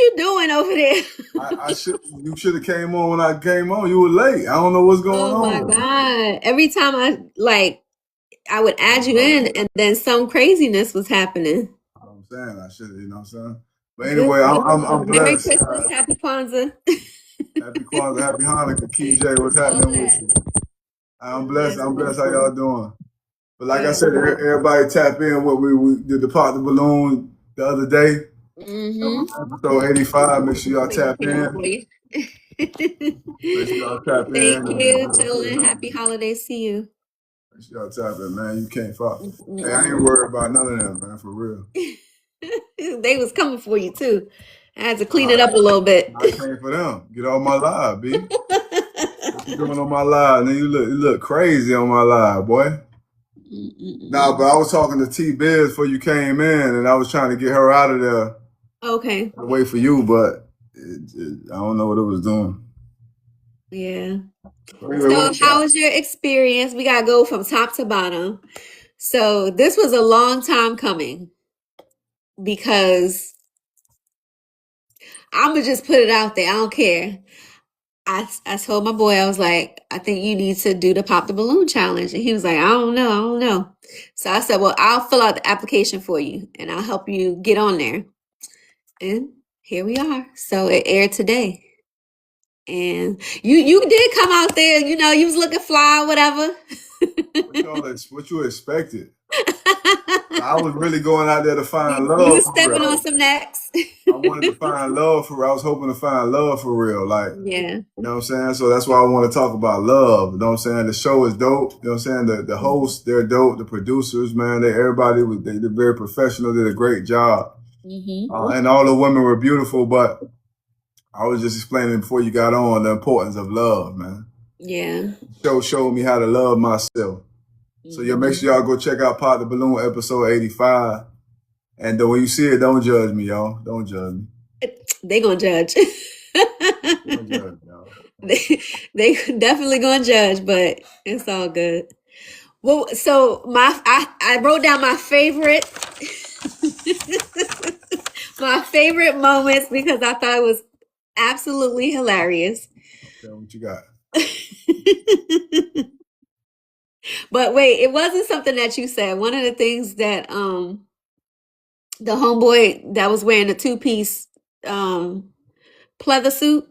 you doing over there? You should have came on when I came on. You were late. I don't know what's going Oh my on. God. Every time I would add you in and then some craziness was happening. I'm saying I should, you know what I'm saying. But Good anyway, for I'm you. Merry blessed. Christmas, happy Kwanzaa. Happy Kwanzaa, happy Hanukkah, KJ. What's All happening with that. you? I'm blessed. Yes, I'm yes. blessed. How y'all doing? But like I Good. said, everybody tap in. What we did the pop the balloon the other day. Mm-hmm. So 85. Make sure y'all Taking tap care of in. for you. Make sure y'all tap Thank you, in. children. Happy holidays to you. Make sure y'all tap in, man. You can't fuck. Hey, I ain't Mm-mm. worried about none of that, man. For real. They was coming for you too. I had to clean it up a little bit. I came for them. Get on my live, B. What you doing on my live? Then you look crazy on my live, boy. Nah, but I was talking to T Biz before you came in, and I was trying to get her out of there Okay. to wait for you, but I don't know what it was doing. Yeah. Anyway, So what you how got? was your experience? We gotta go from top to bottom. So this was a long time coming because I'm gonna just put it out there. I don't care. I told my boy, I was like, I think you need to do the pop the balloon challenge. And he was like, I don't know, I don't know. So I said, well, I'll fill out the application for you and I'll help you get on there. And here we are. So it aired today. And you did come out there, you was looking fly or whatever. What you expected? I was really going out there to find You love was for stepping on real. some necks. I wanted to find love for real. I was hoping to find love for real. Like, Yeah. you know what I'm saying? So that's why I want to talk about love. You know what I'm saying? The show is dope. You know what I'm saying? The hosts, they're dope. The producers, man, they're very professional, did a great job. Mm-hmm. And all the women were beautiful, but I was just explaining before you got on the importance of love, man. Yeah. The show showed me how to love myself. So yeah, make Mm-hmm. sure y'all go check out Pop the Balloon episode 85. And when you see it, don't judge me, y'all. Don't judge me. They gonna judge. Don't judge me, y'all. they definitely gonna judge, but it's all good. Well, so I wrote down my favorite my favorite moments because I thought it was absolutely hilarious. Okay, what you got? But wait, it wasn't something that you said. One of the things that the homeboy that was wearing the two-piece pleather suit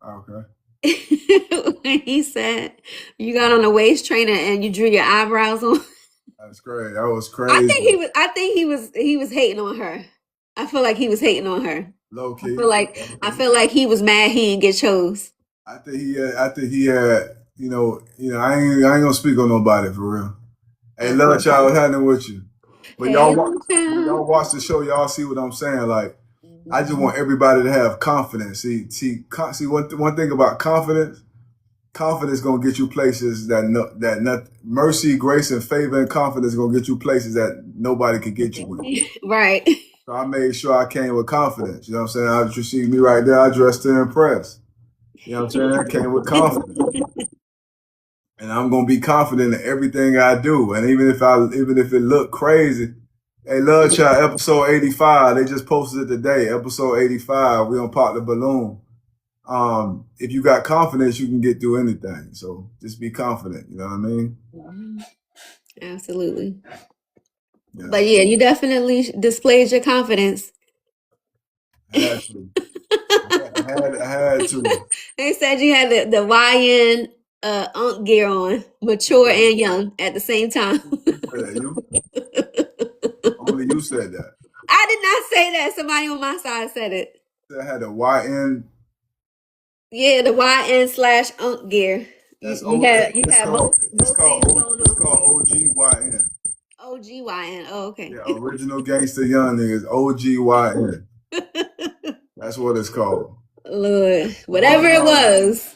Okay. when he said you got on a waist trainer and you drew your eyebrows on. That's great. That was I crazy. think he was hating on her. I feel like he was hating on her. Low I key. feel like I feel like he was mad he didn't get chose. I think he had, I ain't gonna speak on nobody for real. Hey, love child, what's happening with you? But Hey, when y'all watch the show, y'all see what I'm saying. Like, I just want everybody to have confidence. See one thing about confidence. Confidence gonna get you places mercy, grace, and favor and confidence gonna get you places that nobody can get you with. right. So I made sure I came with confidence. You know what I'm saying? You see me right there. I dressed to impress. You know what I'm saying? I came with confidence, and I'm gonna be confident in everything I do. And even if it look crazy, hey, Love Child, episode 85. They just posted it today. Episode 85. We gonna pop the balloon. If you got confidence, you can get through anything. So just be confident. You know what I mean? Absolutely. Yeah. But yeah, you definitely displayed your confidence. I had to. I had to. They said you had the YN unk gear on, mature and young at the same time. You only you said that. I did not say that. Somebody on my side said it. I had a YN. Yeah, the YN slash unk gear. You That's you O. had you It's had called. It's both called. things O, going it's on for called you. OGYN. OGYN. Oh, okay. Yeah, original gangster young niggas. OGYN. That's what it's called. Lord, whatever it was.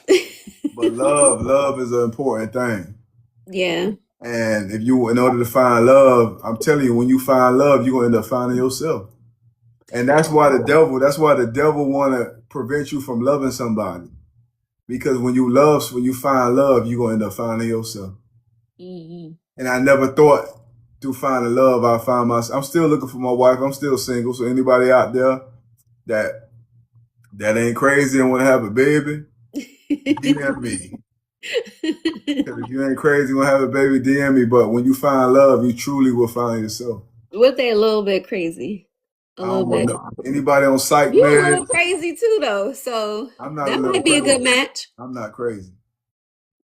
But love is an important thing. Yeah. And in order to find love, I'm telling you, when you find love, you're gonna end up finding yourself. And that's why that's why the devil wanna prevent you from loving somebody. Because when you find love, you're gonna end up finding yourself. Mm-hmm. And I never thought through finding love, I'm still looking for my wife. I'm still single. So anybody out there that that ain't crazy and want to have a baby, DM me. Because if you ain't crazy and want to have a baby, DM me. But when you find love, you truly will find yourself. What they a little bit crazy. A I little don't want bit. no, anybody on psych You a meds. little crazy too, though. So I'm not a that little might be a good crazy. match. I'm not crazy.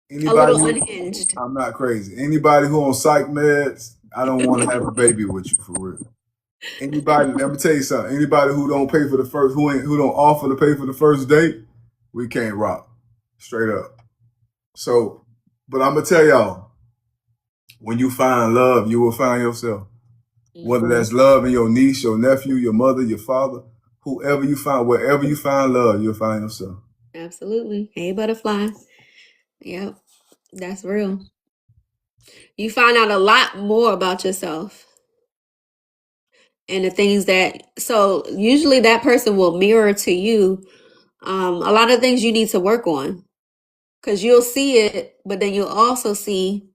A Anybody little who unhinged. I'm not crazy. Anybody who on psych meds, I don't want to have a baby with you for real. Anybody, let me tell you something. Anybody who don't pay for the first, who don't offer to pay for the first date, we can't rock. Straight up. So, but I'm gonna tell y'all, when you find love, you will find yourself. Whether that's love in your niece, your nephew, your mother, your father, whoever you find, wherever you find love, you'll find yourself. Absolutely. Hey, butterfly. Yep, that's real. You find out a lot more about yourself and the things that, so usually that person will mirror to you a lot of things you need to work on because you'll see it, but then you'll also see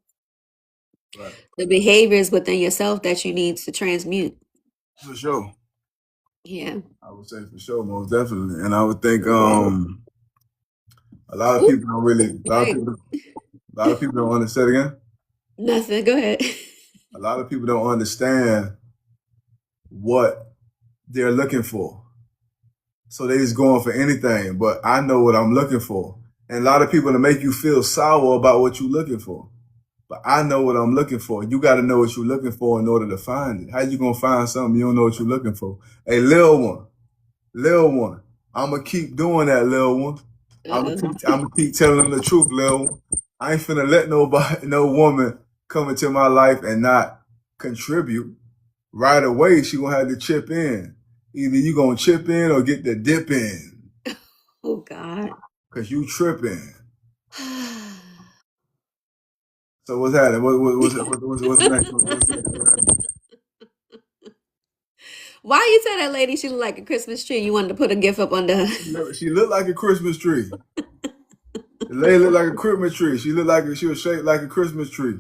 Right. the behaviors within yourself that you need to transmute. For sure. Yeah. I would say for sure, most definitely. And I would think a lot of people don't really, a lot of people don't understand again. Nothing. Go ahead. A lot of people don't understand what they're looking for. So they just going for anything, but I know what I'm looking for. And a lot of people to make you feel sour about what you're looking for. But I know what I'm looking for. You got to know what you're looking for in order to find it. How you going to find something you don't know what you're looking for? Hey, Lil one, I'm going to keep doing that, Lil one. I'm going to keep telling them the truth, Lil one. I ain't finna let no woman come into my life and not contribute. Right away, she going to have to chip in. Either you going to chip in or get the dip in. Oh, God. Because you tripping. So what's happening? What's next? What's next? Why you tell that lady she looked like a Christmas tree? You wanted to put a gift up under her. She looked like a Christmas tree. The lady looked like a Christmas tree. She was shaped like a Christmas tree.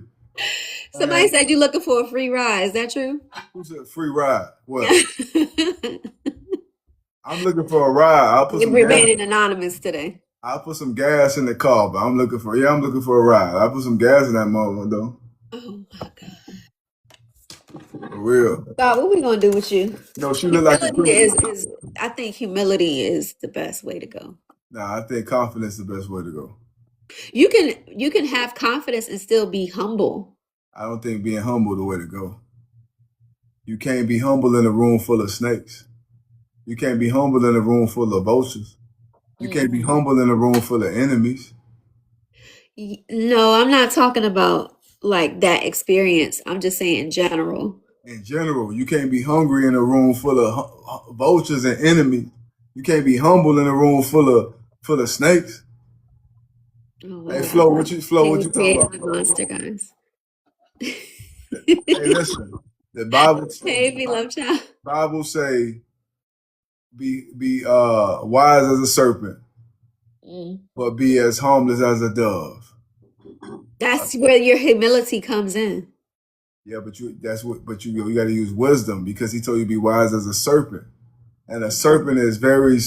Somebody said you're looking for a free ride. Is that true? Who said free ride? Well, I'm looking for a ride. You're remaining anonymous today. I'll put some gas in the car, but I'm looking for a ride. I'll put some gas in that moment though. Oh my God. For real. God, what we gonna do with you? No, she looked like a Humility I think humility is the best way to go. Nah, I think confidence is the best way to go. You can have confidence and still be humble. I don't think being humble is the way to go. You can't be humble in a room full of snakes. You can't be humble in a room full of vultures. You can't be humble in a room full of enemies. No, I'm not talking about like that experience. I'm just saying in general. In general, you can't be hungry in a room full of vultures and enemies. You can't be humble in a room full of snakes. Oh, hey, Flo, what you talking about? Monster guys. Hey, listen. The Bible. Hey, beloved child. Bible say, be wise as a serpent, but be as harmless as a dove. That's where your humility comes in. Yeah, but you got to use wisdom because he told you to be wise as a serpent, and a serpent is very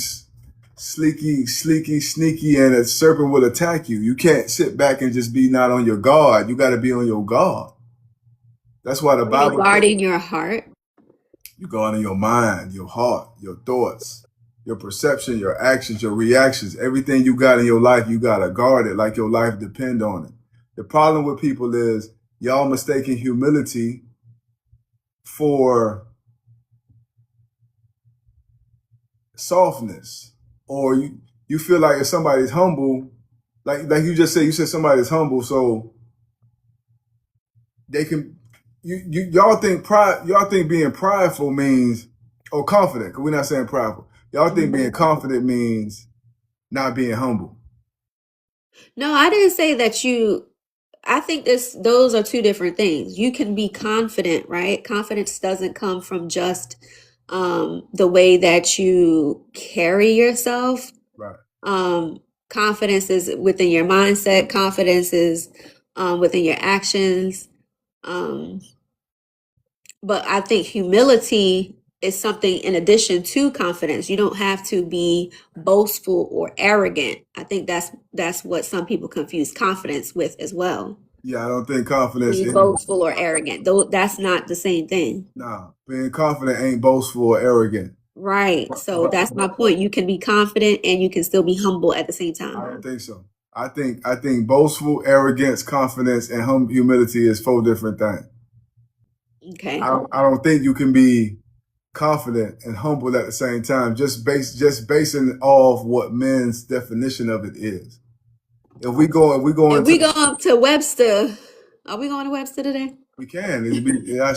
sleeky, sneaky, and a serpent will attack you. You can't sit back and just be not on your guard. You got to be on your guard. That's why the Bible. Guarding your heart. You guard in your mind, your heart, your thoughts, your perception, your actions, your reactions. Everything you got in your life, you got to guard it like your life depend on it. The problem with people is y'all mistaking humility for softness, or you feel like if somebody's humble, like you said somebody's humble, so they can. Y'all think being prideful means confident, because we're not saying prideful. Y'all think being confident means not being humble. No, I didn't say that I think those are two different things. You can be confident, right? Confidence doesn't come from just the way that you carry yourself. Right. Confidence is within your mindset. Confidence is within your actions. But I think humility is something in addition to confidence. You don't have to be boastful or arrogant. I think that's what some people confuse confidence with as well. Yeah, I don't think confidence Being is boastful or arrogant. Though that's not the same thing. nah. Being confident ain't boastful or arrogant. Right. So that's my point. You can be confident and you can still be humble at the same I time. don't think so. I think boastful, arrogance, confidence, and humility is 4 different things. Okay. I don't think you can be confident and humble at the same time, just basing off what men's definition of it is. If we go to Webster, are we going to Webster today? we can. I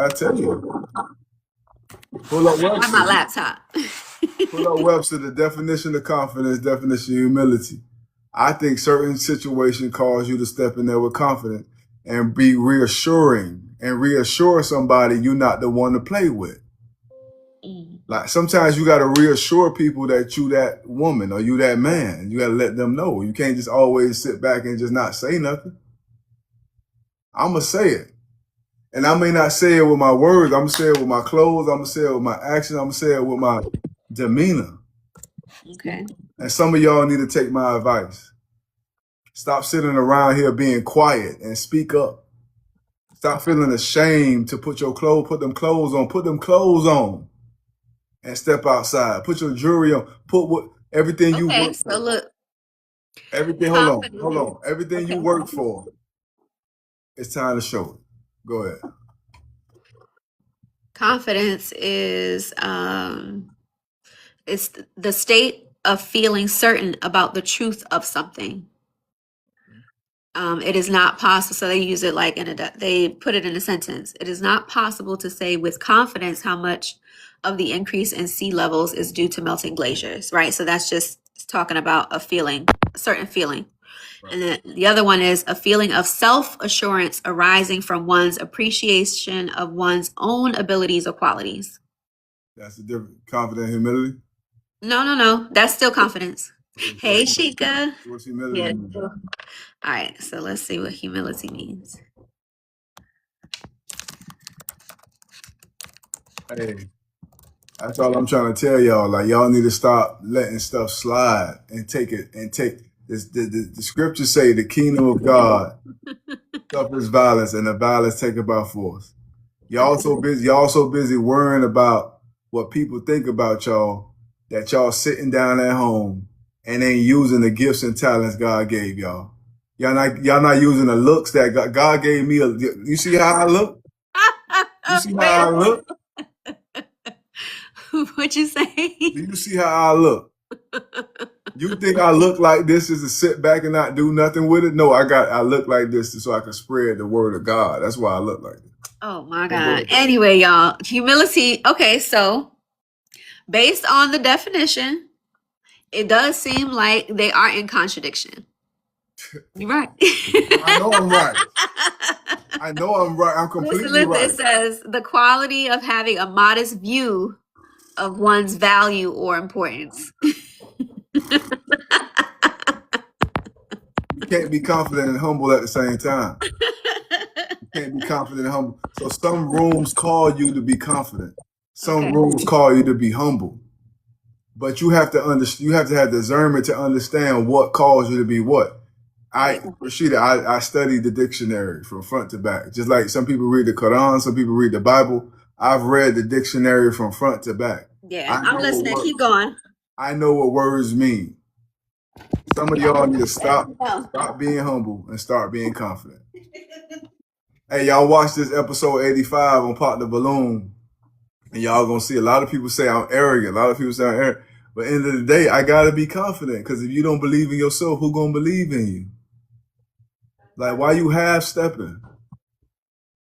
tell you. Pull up On my Webster. laptop. Pull up Webster, the definition of confidence, definition of humility. I think certain situations cause you to step in there with confidence and be reassuring and reassure somebody you're not the one to play with. Like sometimes you got to reassure people that you that woman or you that man. You got to let them know. You can't just always sit back and just not say nothing. I'm going to say it. And I may not say it with my words. I'm going to say it with my clothes. I'm going to say it with my actions. I'm going to say it with my demeanor. Okay. And some of y'all need to take my advice. Stop sitting around here being quiet and speak up. Stop feeling ashamed to put them clothes on and step outside. Put your jewelry on. Put everything you work for. So look. Everything, hold on. Everything you work for, it's time to show it. Go ahead. Confidence is it's the state of feeling certain about the truth of something. It is not possible. So they use it like they put it in a sentence. It is not possible to say with confidence how much of the increase in sea levels is due to melting glaciers, right? So that's just talking about a certain feeling. Right. And then the other one is a feeling of self-assurance arising from one's appreciation of one's own abilities or qualities. That's the difference. Confident humility? No. That's still confidence. Hey, Sheikah. What's humility? Yeah. All right, so let's see what humility means. Hey, that's all I'm trying to tell y'all. Like, y'all need to stop letting stuff slide and take it and take this. The scriptures say the kingdom of God suffers violence and the violence taken by force. Y'all so busy worrying about what people think about y'all that y'all sitting down at home and ain't using the gifts and talents God gave y'all. Y'all not using the looks that God gave me. You see how I look? You see how I look? What'd you say? Do you see how I look? You think I look like this is to sit back and not do nothing with it? No, I look like this so I can spread the word of God. That's why I look like this. Oh my God. Anyway, y'all, humility. Okay, so based on the definition, it does seem like they are in contradiction. You're right. I know I'm right. I'm completely right. It says the quality of having a modest view of one's value or importance. You can't be confident and humble at the same time. You can't be confident and humble. So some rooms call you to be confident. Some rooms call you to be humble. But you have to have discernment to understand what calls you to be what. Rashida, I studied the dictionary from front to back. Just like some people read the Quran, some people read the Bible. I've read the dictionary from front to back. Yeah, I'm listening. Keep going. I know what words mean. Some of y'all need to stop being humble and start being confident. Hey, y'all watch this episode 85 on Pop the Balloon, and y'all gonna see a lot of people say I'm arrogant. A lot of people say I'm arrogant. But at the end of the day, I gotta be confident, because if you don't believe in yourself, who gonna believe in you? Like, why you half-stepping?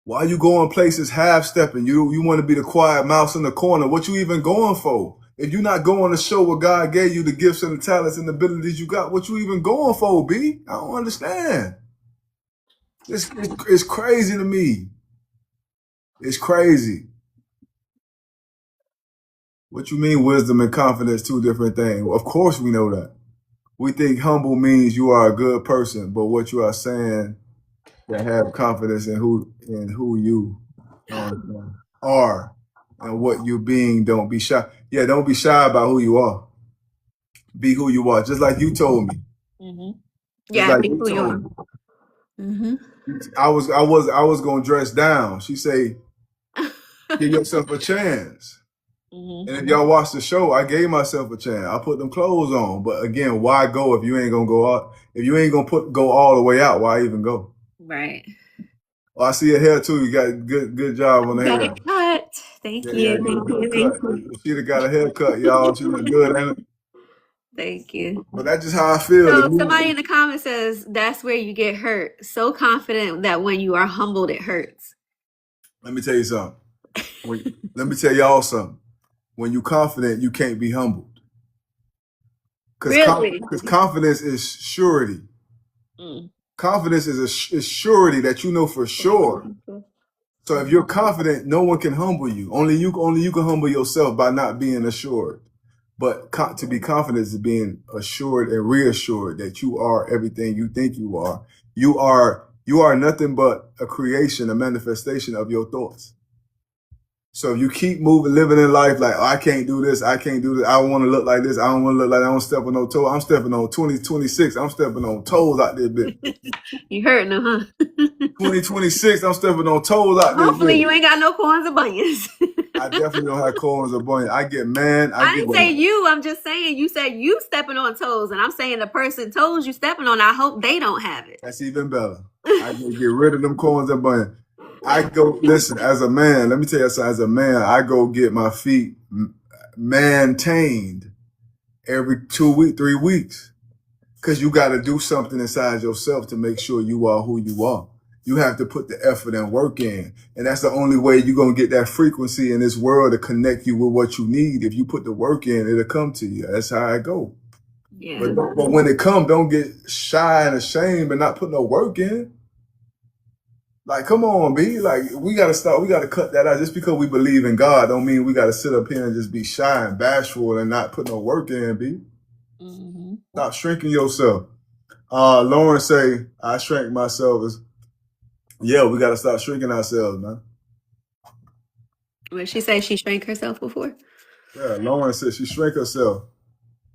Why you going places half-stepping? You want to be the quiet mouse in the corner. What you even going for? If you're not going to show what God gave you, the gifts and the talents and the abilities you got, what you even going for, B? I don't understand. It's crazy to me. It's crazy. What you mean wisdom and confidence, 2 different things? Well, of course we know that. We think humble means you are a good person, but what you are saying that have confidence in who you are and what you're being. Don't be shy. Yeah, don't be shy about who you are. Be who you are, just like you told me. Mm-hmm. Just Yeah, like be you who you told are. me. Mm-hmm. I was gonna dress down. She say, give yourself a chance. Mm-hmm. And if y'all watch the show, I gave myself a chance. I put them clothes on. But again, why go if you ain't gonna go out? If you ain't gonna go all the way out, why even go? Right. Oh, I see your hair too. You got good job on the Got hair. it cut. Thank Yeah, you. get a Thank you. good Thank cut. you. She'd have got a haircut, y'all. She look good, ain't it? Thank you. But that's just how I feel. So somebody in the comments says that's where you get hurt. So confident that when you are humbled, it hurts. Let me tell you something. Let me tell y'all something. When you're confident, you can't be humbled. Really? Because confidence is surety. Mm. Confidence is surety that you know for sure. So if you're confident, no one can humble you. Only you can humble yourself by not being assured. But to be confident is being assured and reassured that you are everything you think you are. You are nothing but a creation, a manifestation of your thoughts. So if you keep moving, living in life like, oh, I can't do this, I can't do this, I don't want to look like this, I don't want to look like I don't step on no toes. I'm stepping on 2026. I'm stepping on toes out there, bitch. You hurting them, huh? 2026, I'm stepping on toes out there, Hopefully bitch. you ain't got no corns or bunions. I definitely don't have corns or bunions. I get mad. I didn't say you. I'm just saying you said you stepping on toes, and I'm saying the person toes you stepping on. I hope they don't have it. That's even better. I can get rid of them corns and bunions. I go, listen, as a man, let me tell you something. As a man, I go get my feet maintained every 2 weeks, 3 weeks. Because you got to do something inside yourself to make sure you are who you are. You have to put the effort and work in. And that's the only way you're going to get that frequency in this world to connect you with what you need. If you put the work in, it'll come to you. That's how I go. Yeah. But when it comes, don't get shy and ashamed and not put no work in. Like, come on, B. Like, we got to cut that out. Just because we believe in God don't mean we got to sit up here and just be shy and bashful and not put no work in, B. Mm-hmm. Stop shrinking yourself. Lauren say, I shrank myself. Yeah, we got to stop shrinking ourselves, man. What she say? She shrank herself before? Yeah, Lauren said she shrank herself.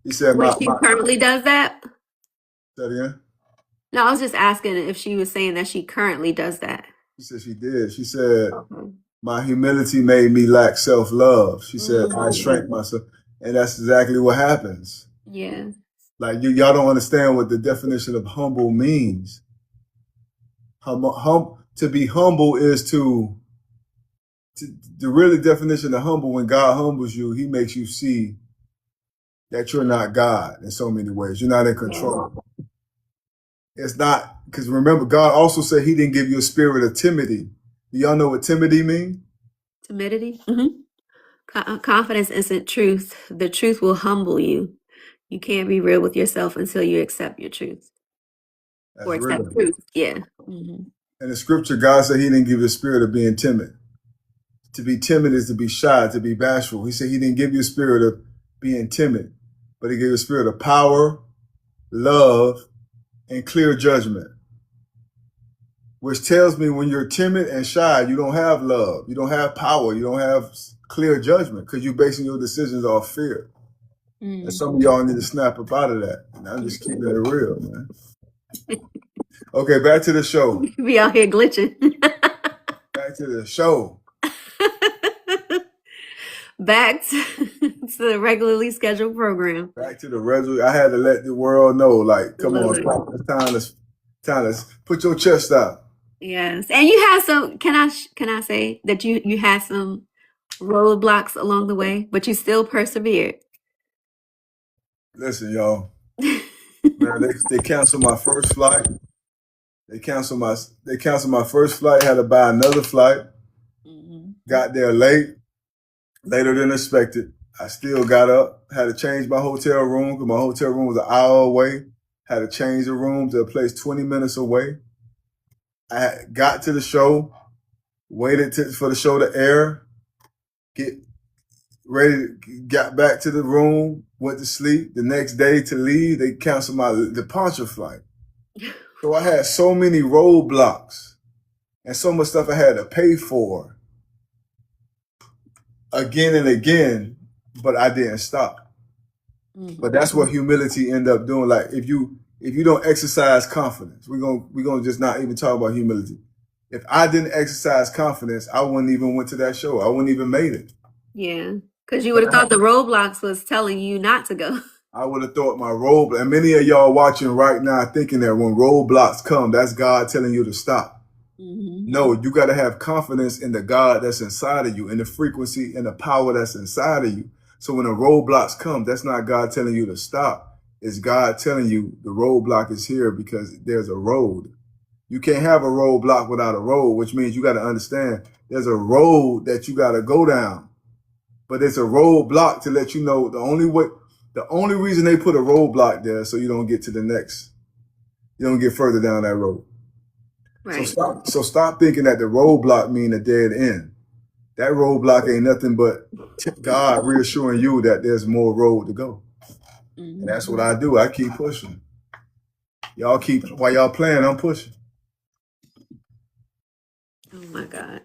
He said, she currently does that? Say that again? No, I was just asking if she was saying that she currently does that. She said she did. She said, my humility made me lack self-love. She said, I shrank myself. And that's exactly what happens. Yeah. Like, y'all don't understand what the definition of humble means. To be humble is to the really definition of humble, when God humbles you, he makes you see that you're not God in so many ways. You're not in control. It's not, because remember, God also said he didn't give you a spirit of timidity. Do y'all know what timidity means? Timidity? Mm-hmm. Confidence isn't truth. The truth will humble you. You can't be real with yourself until you accept your truth. That's or accept real. truth. Yeah. Mm-hmm. In the scripture, God said he didn't give you a spirit of being timid. To be timid is to be shy, to be bashful. He said he didn't give you a spirit of being timid, but he gave you a spirit of power, love, and clear judgment. Which tells me when you're timid and shy, you don't have love, you don't have power, you don't have clear judgment, because you're basing your decisions off fear. And some of y'all need to snap up out of that. And I'm just keeping it real, man. Okay, back to the show. We out here glitching. Back to the show. Back to the regularly scheduled program. Back to the regular. I had to let the world know, like, come on, it's time to put your chest out. Yes, and you had some. Can I say that you had some roadblocks along the way, but you still persevered. Listen, y'all. Man, they canceled my first flight. They canceled my first flight. Had to buy another flight. Mm-hmm. Got there later than expected. I still got up. Had to change my hotel room because my hotel room was an hour away. Had to change the room to a place 20 minutes away. I got to the show, waited for the show to air, get ready, got back to the room, went to sleep. The next day to leave, they canceled my departure flight. So I had so many roadblocks and so much stuff I had to pay for. again and again, but I didn't stop. But that's what humility end up doing. Like if you don't exercise confidence, we're gonna just not even talk about humility. If I didn't exercise confidence, I wouldn't even went to that show. I wouldn't even made it. Yeah, because you would have thought the roadblocks was telling you not to go. I would have thought my roadblock, and many of y'all watching right now thinking that when roadblocks come, that's God telling you to stop. No, you got to have confidence in the God that's inside of you, in the frequency and the power that's inside of you. So when the roadblocks come, that's not God telling you to stop. It's God telling you the roadblock is here because there's a road. You can't have a roadblock without a road, which means you got to understand there's a road that you got to go down. But it's a roadblock to let you know the only reason they put a roadblock there so you don't get to the next. You don't get further down that road. Right. So stop thinking that the roadblock mean a dead end. That roadblock ain't nothing but God reassuring you that there's more road to go. And that's what I do. I keep pushing. While y'all playing, I'm pushing. Oh my God.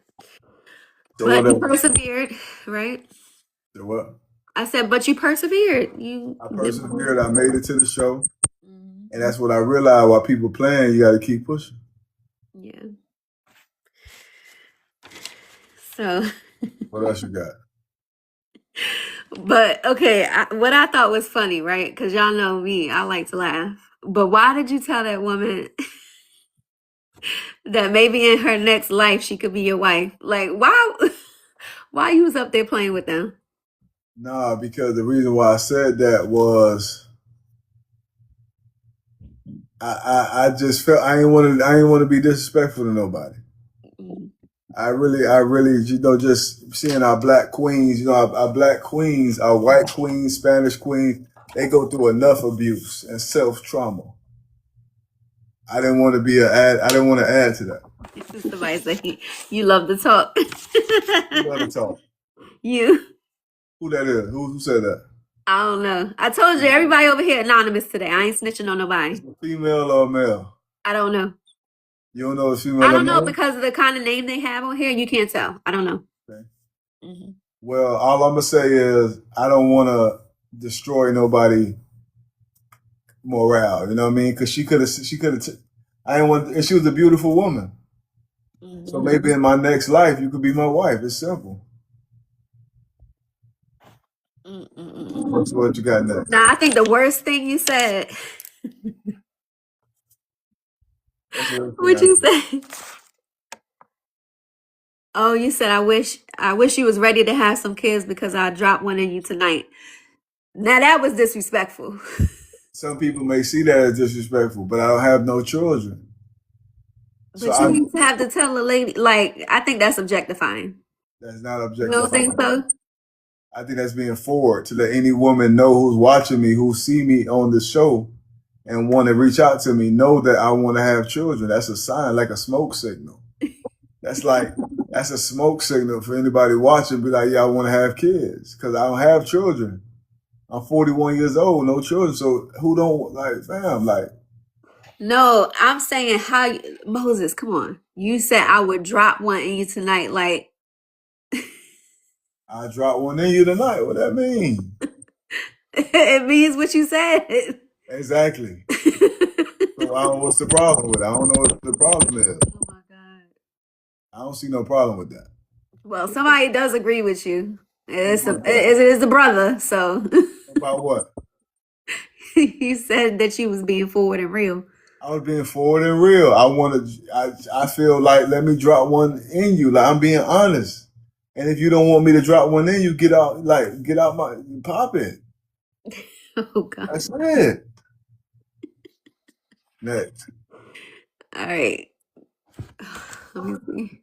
So but you persevered, right? So what? I said, but you persevered. I persevered. I made it to the show. And that's what I realized while people playing, you got to keep pushing. Yeah. So. What else you got? But okay, what I thought was funny, right? Because y'all know me, I like to laugh. But why did you tell that woman that maybe in her next life she could be your wife? Like, why you was up there playing with them? Nah, because the reason why I said that was I just felt I ain't want to be disrespectful to nobody. I really, just seeing our black queens, our black queens, our white queens, Spanish queens, they go through enough abuse and self-trauma. I didn't want to add to that. Somebody said you love to talk. You love to talk. You. Who that is? Who said that? I don't know. I told you, everybody over here anonymous today. I ain't snitching on nobody. Female or male? I don't know. You don't know if female I don't or know male? because of the kind of name they have on here. You can't tell. I don't know. Okay. Well, all I'm gonna say is I don't want to destroy nobody morale. You know what I mean? Because she could have. I didn't want. And she was a beautiful woman. So maybe in my next life you could be my wife. It's simple. What's what you got next? Nah, I think the worst thing you said. What'd you say? Oh, you said I wish you was ready to have some kids because I dropped one in you tonight. Now that was disrespectful. Some people may see that as disrespectful, but I don't have no children. But so you need to have to tell a lady, like, I think that's objectifying. That's not objectifying. You don't think so? I think that's being forward to let any woman know who's watching me, who see me on the show and want to reach out to me, know that I want to have children. That's a sign, like a smoke signal. That's a smoke signal for anybody watching. Be like, yeah, I want to have kids because I don't have children. I'm 41 years old, no children. So who don't like, fam, like. No, I'm saying Moses, come on. You said I would drop one in you tonight. Like, I dropped one in you tonight. What that mean? It means what you said. Exactly. So I don't know what's the problem with it. I don't know what the problem is. Oh my God. I don't see no problem with that. Well, somebody does agree with you. It is the brother, so. About what? He said that you was being forward and real. I was being forward and real. I feel like let me drop one in you. Like I'm being honest. And if you don't want me to drop one in you, get out my pop it. Oh God. That's it. Next. All right. Let me see.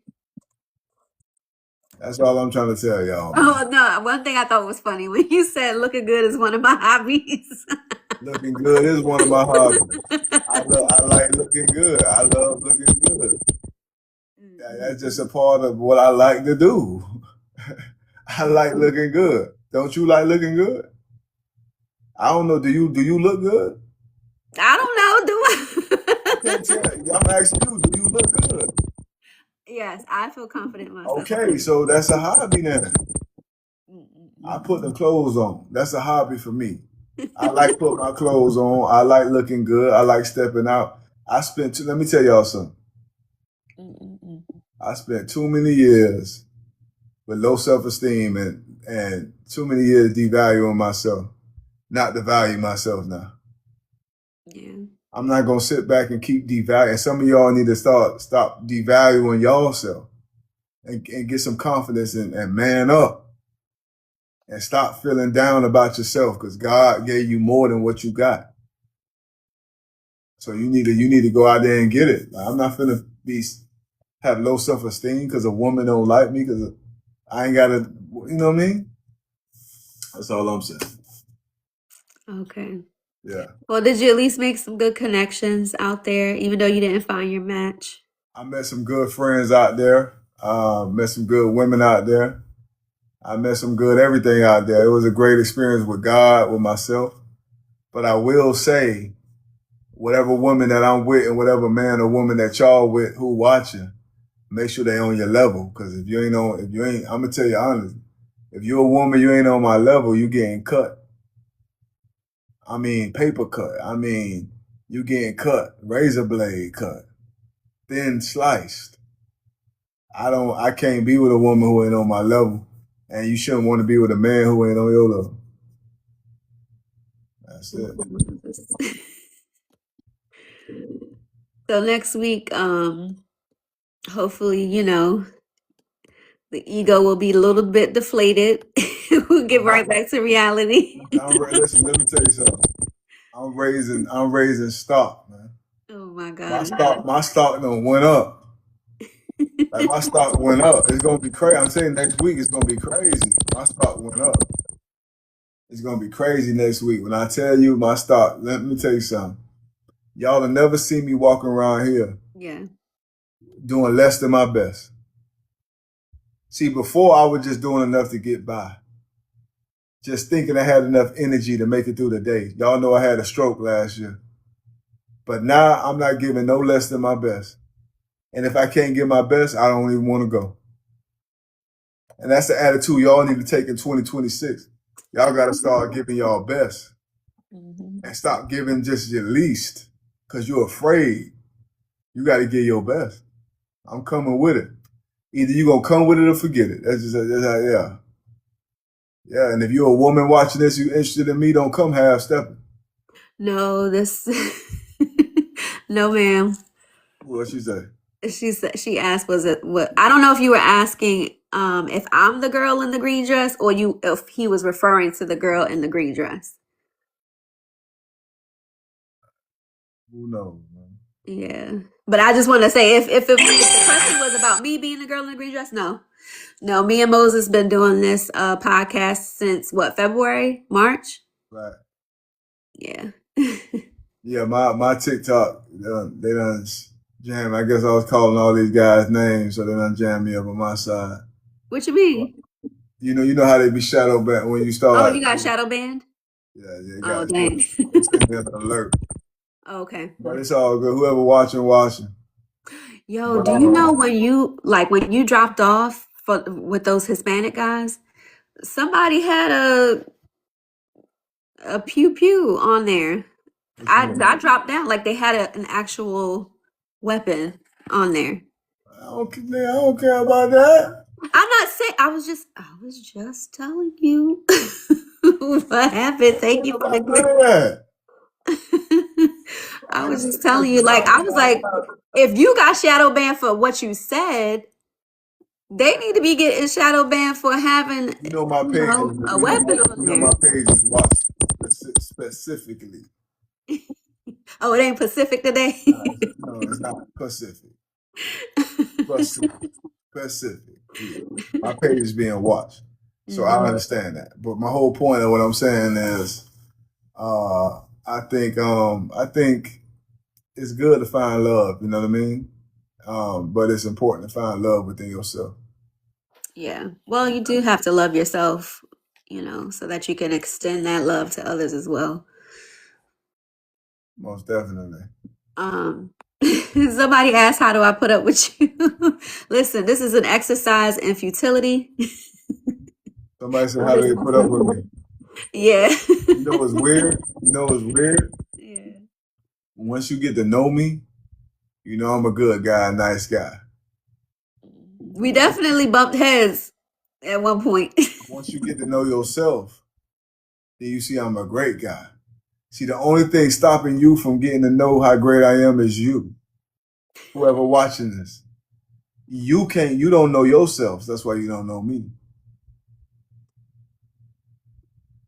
That's all I'm trying to tell y'all. Oh no, one thing I thought was funny when you said looking good is one of my hobbies. Looking good is one of my hobbies. I like looking good. I love looking good. That's just a part of what I like to do. I like looking good. Don't you like looking good? I don't know. Do you look good? I don't know. Do I? Can't tell. I'm asking you. Do you look good? Yes, I feel confident in myself. Okay, so that's a hobby then. I put the clothes on. That's a hobby for me. I like putting my clothes on. I like looking good. I like stepping out. Let me tell y'all something. I spent too many years with low self-esteem and too many years devaluing myself, not to value myself now. Yeah. I'm not going to sit back and keep devaluing. Some of y'all need to stop devaluing yourself and get some confidence and man up and stop feeling down about yourself because God gave you more than what you got. So you need to go out there and get it. Like, I'm not finna have low self-esteem because a woman don't like me because I ain't got to, you know what I mean? That's all I'm saying. Okay. Yeah. Well, did you at least make some good connections out there, even though you didn't find your match? I met some good friends out there. Met some good women out there. I met some good everything out there. It was a great experience with God, with myself. But I will say, whatever woman that I'm with and whatever man or woman that y'all with who watching, make sure they on your level. Because if you ain't, I'm gonna tell you honestly, if you're a woman, you ain't on my level, you getting cut. I mean, paper cut. I mean, you getting cut, razor blade cut, thin sliced. I can't be with a woman who ain't on my level, and you shouldn't want to be with a man who ain't on your level. That's it. So next week, hopefully, the ego will be a little bit deflated. We'll get right back to reality. Listen, let me tell you something. I'm raising stock, man. Oh my God. My stock done went up. Like my stock went up. It's gonna be crazy. I'm saying next week it's gonna be crazy. My stock went up. It's gonna be crazy next week. When I tell you my stock, let me tell you something. Y'all will never see me walking around here doing less than my best. See, before I was just doing enough to get by. Just thinking I had enough energy to make it through the day. Y'all know I had a stroke last year. But now I'm not giving no less than my best. And if I can't give my best, I don't even want to go. And that's the attitude y'all need to take in 2026. Y'all got to start giving y'all best. And stop giving just your least because you're afraid. You got to give your best. I'm coming with it. Either you're going to come with it or forget it. That's how, yeah. Yeah, and if you're a woman watching this, you're interested in me, don't come half-stepping. No, no, ma'am. What'd she say? She asked, was it what? I don't know if you were asking if I'm the girl in the green dress or if he was referring to the girl in the green dress. Who knows, man? Yeah, but I just want to say if the question was about me being the girl in the green dress, no, me and Moses been doing this podcast since what, February, March? Right. Yeah. Yeah, my TikTok, they done jam. I guess I was calling all these guys names, so they done jam me up on my side. What you mean? You know how they be shadow banned when you start. Oh, you got shadow banned? Yeah, Oh, dang. Send me an alert. Okay. But it's all good. Whoever watching. Yo, do you know when you dropped off with those Hispanic guys, somebody had a pew pew on there. I dropped down like they had an actual weapon on there. I don't care about that. I'm not saying. I was just telling you what happened. Thank you for the. I was just telling you, I was like, if you got shadow banned for what you said, they need to be getting shadow banned for having my page. A weapon on there. My page is watched specifically. Oh, it ain't Pacific today? No, it's not Pacific. Pacific. Yeah. My page is being watched. So I understand that. But my whole point of what I'm saying is I think it's good to find love, you know what I mean? But it's important to find love within yourself. Yeah. Well, you do have to love yourself, so that you can extend that love to others as well. Most definitely. Somebody asked, how do I put up with you? Listen, this is an exercise in futility. Somebody said, how do they put up with me? Yeah. You know what's weird? You know what's weird? Yeah. Once you get to know me, you know I'm a good guy, a nice guy. We definitely bumped heads at one point. Once you get to know yourself, then you see I'm a great guy. See, the only thing stopping you from getting to know how great I am is you. Whoever watching this. You don't know yourself. That's why you don't know me.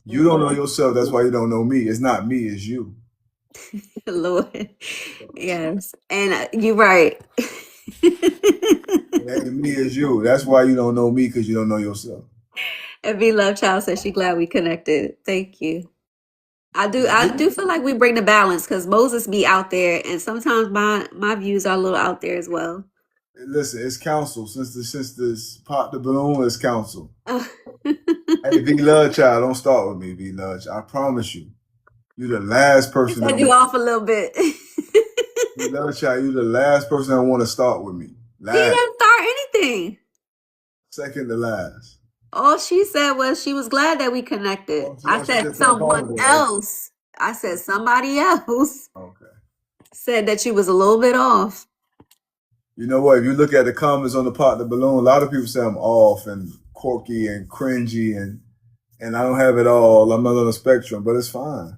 You don't know yourself. That's why you don't know me. It's not me, it's you. Lord. Yes. And you're right. It ain't me, it's you. That's why you don't know me, because you don't know yourself. And V Love Child says she glad we connected. Thank you. I do feel like we bring the balance because Moses be out there and sometimes my views are a little out there as well. Listen, it's counsel. Since this pop the balloon is counsel. Hey, V Love Child, don't start with me, V Love Child. I promise you. You're the last person. Cut you off a little bit. V Love Child, you're the last person I want to start with me. He didn't start anything. Second to last. All she said was she was glad that we connected. I said someone else. I said somebody else. Okay. Said that you was a little bit off. You know what? If you look at the comments on the Pop the Balloon, a lot of people say I'm off and quirky and cringy and I don't have it all. I'm not on the spectrum, but it's fine.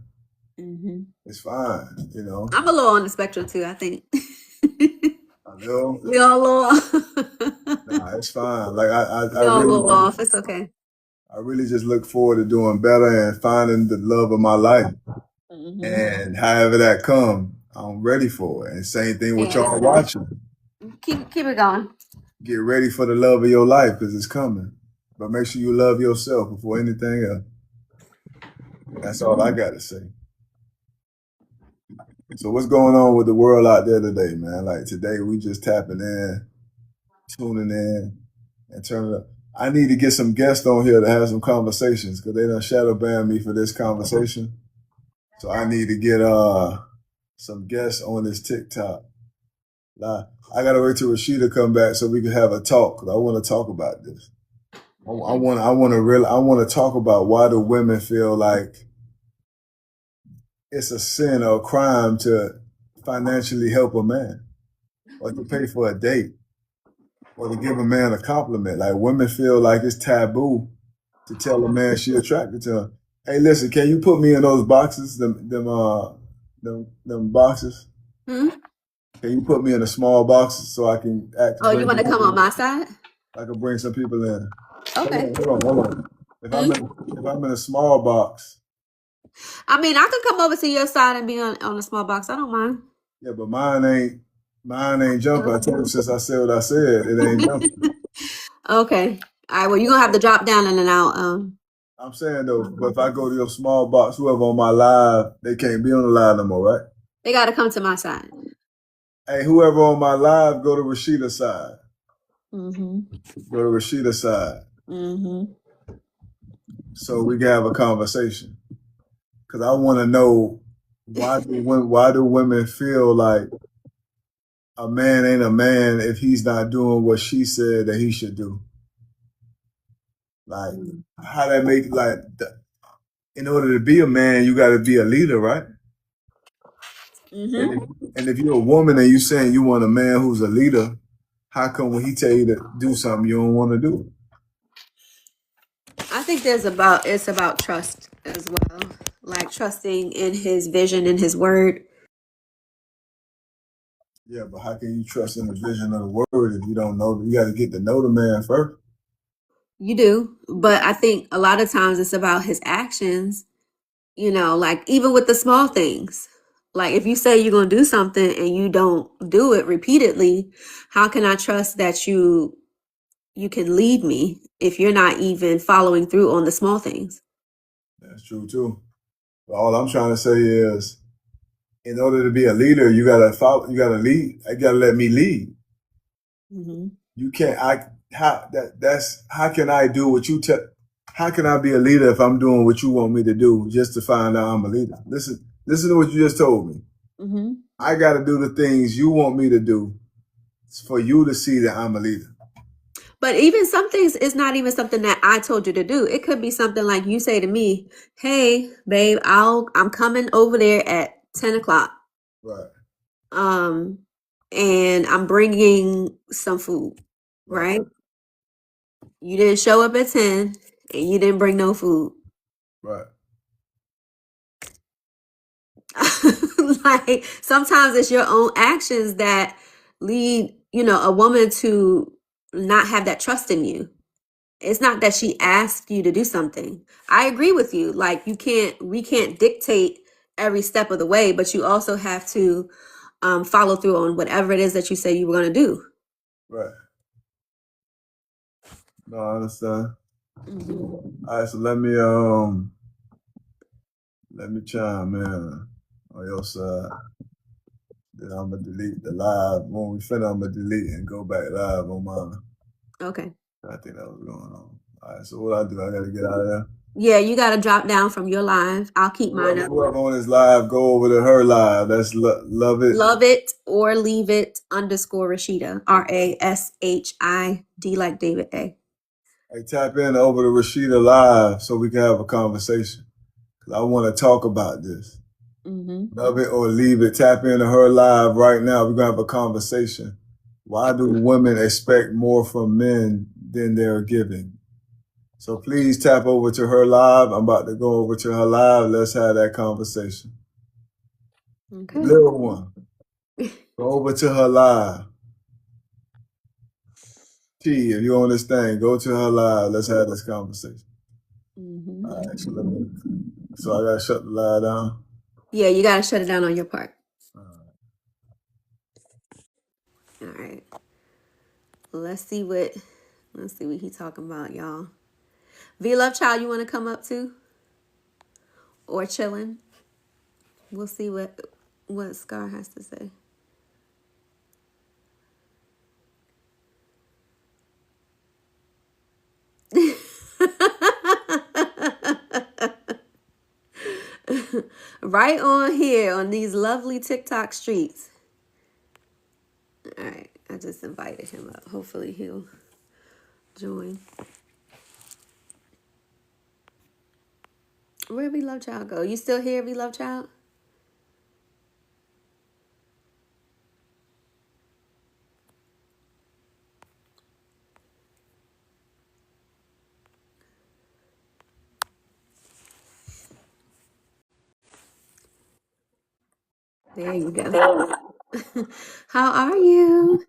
Mm-hmm. It's fine, you know. I'm a little on the spectrum too, I think. A little? We all a little. Nah, it's fine. Like I we all really, a little off. It's okay. I really just look forward to doing better and finding the love of my life. Mm-hmm. And however that come, I'm ready for it. And same thing with y'all watching. Keep it going. Get ready for the love of your life because it's coming. But make sure you love yourself before anything else. That's all I got to say. So what's going on with the world out there today, man? Like today, we just tapping in, tuning in, and turning up. I need to get some guests on here to have some conversations because they done shadow banned me for this conversation. So I need to get some guests on this TikTok. Nah, I gotta wait till Rashida come back so we can have a talk. Cause I want to talk about this. I want to talk about why do women feel like it's a sin or a crime to financially help a man, or to pay for a date, or to give a man a compliment. Like women feel like it's taboo to tell a man she attracted to him. Hey, listen, can you put me in those boxes? Them boxes. Hmm? Can you put me in a small box so I can act? Oh, you want to come on my side? I can bring some people in. Okay. Hold on. If I'm in a small box. I mean, I could come over to your side and be on a small box. I don't mind. Yeah, but mine ain't jumping. I told you since I said what I said, it ain't jumping. Okay. All right. Well, you're gonna have to drop down and then I'll I'm saying though, but if I go to your small box, whoever on my live, they can't be on the live no more, right? They gotta come to my side. Hey, whoever on my live, go to Rashida's side. Mm-hmm. Go to Rashida's side. Mm-hmm. So we can have a conversation. Cause I want to know why do women feel like a man ain't a man if he's not doing what she said that he should do? Like how that make in order to be a man, you got to be a leader, right? Mm-hmm. And if you're a woman and you saying you want a man who's a leader, how come when he tell you to do something you don't want to do it? I think it's about trust as well, like trusting in his vision and his word. Yeah, but how can you trust in the vision of the word if you don't know? You got to get to know the man first. You do, but I think a lot of times it's about his actions. You know, like even with the small things. Like if you say you're gonna do something and you don't do it repeatedly, how can I trust that you can lead me if you're not even following through on the small things? That's true too. But all I'm trying to say is, in order to be a leader, you gotta follow. You gotta lead. You gotta let me lead. Mm-hmm. You can't. How can I do what you tell? How can I be a leader if I'm doing what you want me to do just to find out I'm a leader? Listen to what you just told me. Mm-hmm. I got to do the things you want me to do for you to see that I'm a leader. But even some things, it's not even something that I told you to do. It could be something like you say to me, "Hey, babe, I'm coming over there at 10 o'clock. Right. And I'm bringing some food, right? You didn't show up at 10 and you didn't bring no food." Right. Like sometimes it's your own actions that lead, a woman to not have that trust in you. It's not that she asked you to do something. I agree with you. Like we can't dictate every step of the way, but you also have to follow through on whatever it is that you say you were going to do. Right. No, I understand. Mm-hmm. All right, so let me chime in on your side. Then I'm gonna delete the live. When we finish, I'm gonna delete and go back live on mine. Okay. I think that was going on. All right, so what I do, I gotta get out of there. Yeah, you got to drop down from your live. I'll keep mine up. Whoever on this live, go over to her live. That's love it. Love it or leave it _Rashida. RASHID like David A. Hey, tap in over to Rashida live so we can have a conversation. Cause I want to talk about this. Mm-hmm. Love it or leave it. Tap into her live right now. We're gonna have a conversation. Why do women expect more from men than they're giving? So please tap over to her live. I'm about to go over to her live. Let's have that conversation. Okay. Little one. Go over to her live. T, if you on this thing, go to her live. Let's have this conversation. Mm-hmm. All right, so I gotta shut the live down. Yeah, you got to shut it down on your part. All right. Let's see what he's talking about, y'all. V Love Child, you want to come up too? Or chilling? We'll see what Scar has to say. Right on here on these lovely TikTok streets. All right, I just invited him up. Hopefully he'll join. Where V Love Child go? You still here, V Love Child? There you go. How are you?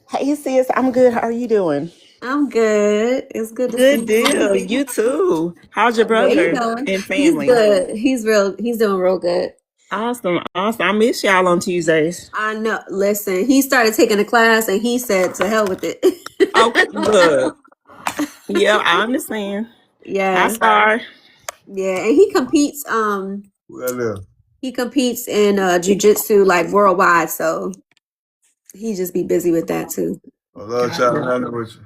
Hey sis, I'm good. How are you doing? I'm good. It's good to see Good you. deal. You too. How's your There you brother go. and He's family? good. He's doing real good. Awesome. I miss y'all on Tuesdays. I know. Listen, he started taking a class and he said, "To hell with it." Okay, look. Yeah, I understand. Yeah. I saw. Yeah, and he competes. He competes in jujitsu like worldwide, so he just be busy with that too. I love chatting with you.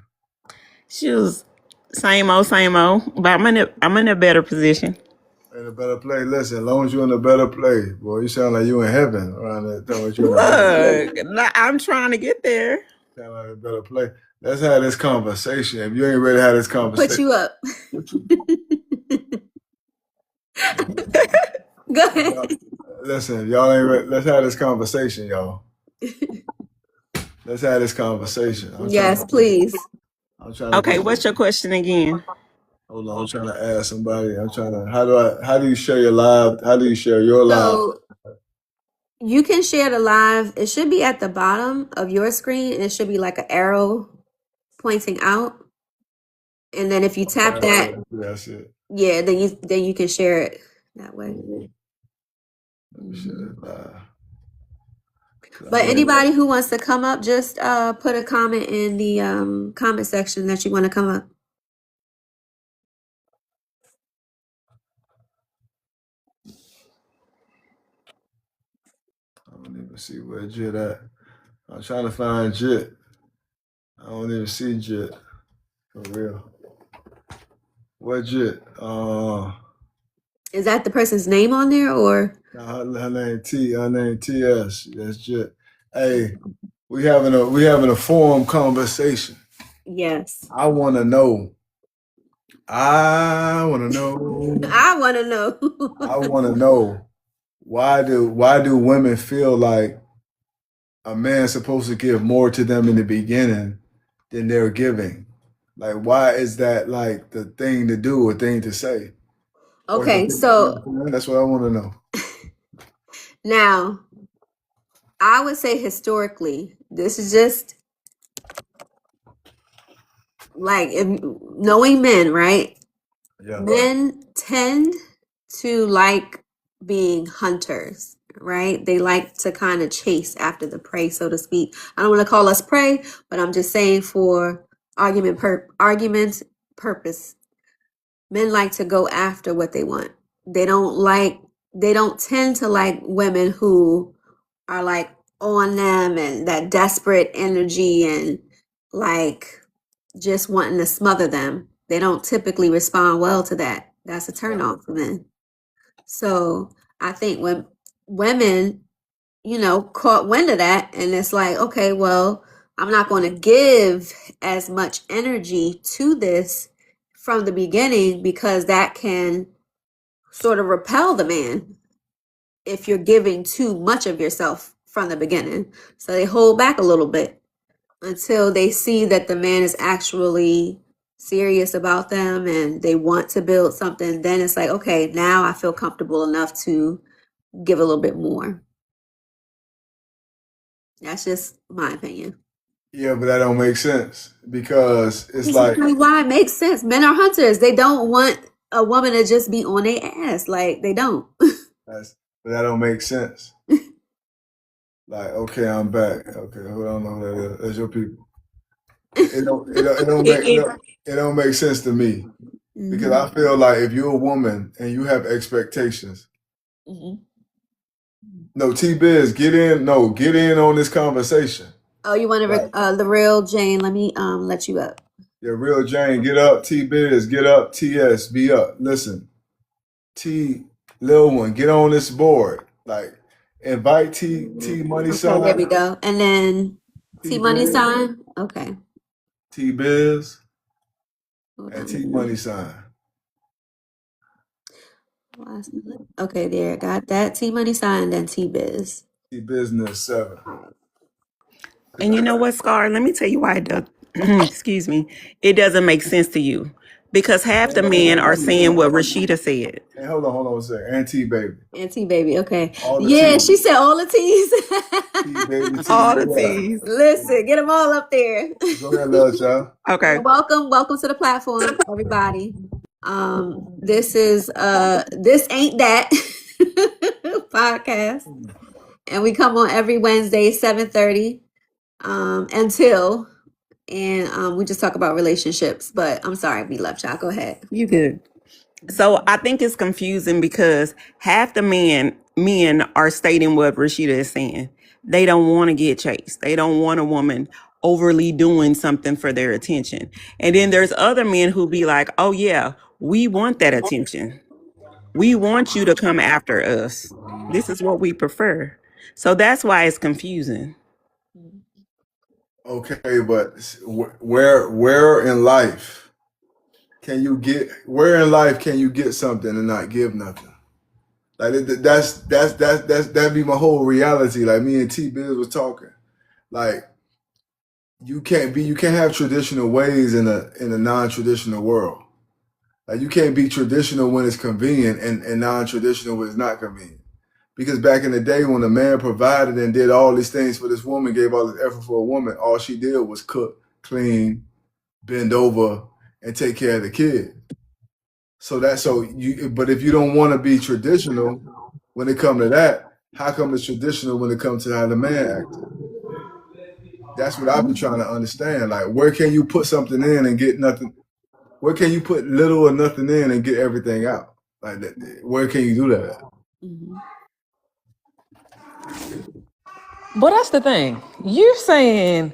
She was same old, but I'm in a better position. In a better place. Listen, as long as you're in a better place, boy, you sound like you in heaven around that time. Look, I'm trying to get there. Sound like a better place. Let's have this conversation. If you ain't ready to have this conversation, Put you up. Go ahead. Listen, y'all ain't ready. Let's have this conversation, y'all. Let's have this conversation. Yes, please. Okay, what's your question again? Hold on, I'm trying to ask somebody. How do you share your live? How do you share your live? So you can share the live. It should be at the bottom of your screen, and it should be like an arrow pointing out. And then if you tap that, that's it. Yeah, then you can share it that way. Let me share it live. But anybody who wants to come up, just put a comment in the comment section that you want to come up. I don't even see where Jit at. I'm trying to find Jit. I don't even see Jit. For real. Where Jit? Is that the person's name on there or? Her name TS. That's Jit. Hey, we having a forum conversation. Yes. I want to know. I want to know. I want to know. I want to know why do women feel like a man's supposed to give more to them in the beginning than they're giving? Like, why is that like the thing to do or thing to say? Or the Okay, thing, so that's what I want to know. now I would say historically, this is just like knowing men, right? Yeah. Men tend to like being hunters, right? They like to kind of chase after the prey, so to speak. I don't want to call us prey, but I'm just saying for argument purpose, men like to go after what they want. They don't tend to like women who are like on them and that desperate energy and like just wanting to smother them. They don't typically respond well to that. That's a turn off for men. So I think when women, caught wind of that and it's like, okay, well, I'm not going to give as much energy to this from the beginning because that can sort of repel the man if you're giving too much of yourself from the beginning. So they hold back a little bit until they see that the man is actually serious about them and they want to build something. Then it's like, okay, now I feel comfortable enough to give a little bit more. That's just my opinion. Yeah, but that don't make sense because it's This like, is why it makes sense. Men are hunters. They don't want a woman to just be on their ass. Like they don't. but that don't make sense. Like, okay, I'm back. Okay, hold on, who that is. That's your people. It don't make sense to me because I feel like if you're a woman and you have expectations, no, T-Biz, get in on this conversation. Oh, you want to the real Jane? Let me let you up. Yeah, real Jane, get up. T-Biz, get up. TS, be up. Listen, T, Lil One, get on this board. Like, invite T Money Sign. Okay, there we go. And then T Money Sign. Okay. T-Biz and T Money Sign. Okay, there. Got that. T Money Sign, then T Biz. T Business 7. And you know what, Scar? Let me tell you why it does. Excuse me. It doesn't make sense to you because half the men are saying what Rashida said. Hey, hold on a second. And T-Baby. And T-Baby, okay. Yeah, she said all the T's. T-Baby, All the T's. Listen, get them all up there. Go ahead, love child. Okay. Welcome to the platform, everybody. This is This Ain't That podcast. And we come on every Wednesday, 7:30 until we just talk about relationships. But I'm sorry, we left y'all. Go ahead. You good. So I think it's confusing because half the men are stating what Rashida is saying. They don't want to get chased. They don't want a woman overly doing something for their attention. And then there's other men who be like, oh yeah, we want that attention. We want you to come after us. This is what we prefer. So that's why it's confusing. Okay, but where in life can you get something and not give nothing? Like that'd be my whole reality. Like me and T-Biz was talking. Like you can't have traditional ways in a non-traditional world. Like you can't be traditional when it's convenient and non-traditional when it's not convenient. Because back in the day when a man provided and did all these things for this woman, gave all this effort for a woman, all she did was cook, clean, bend over, and take care of the kid. But if you don't want to be traditional when it comes to that, how come it's traditional when it comes to how the man acts? That's what I've been trying to understand. Like, where can you put something in and get nothing? Where can you put little or nothing in and get everything out? Like, where can you do that? But that's the thing. You're saying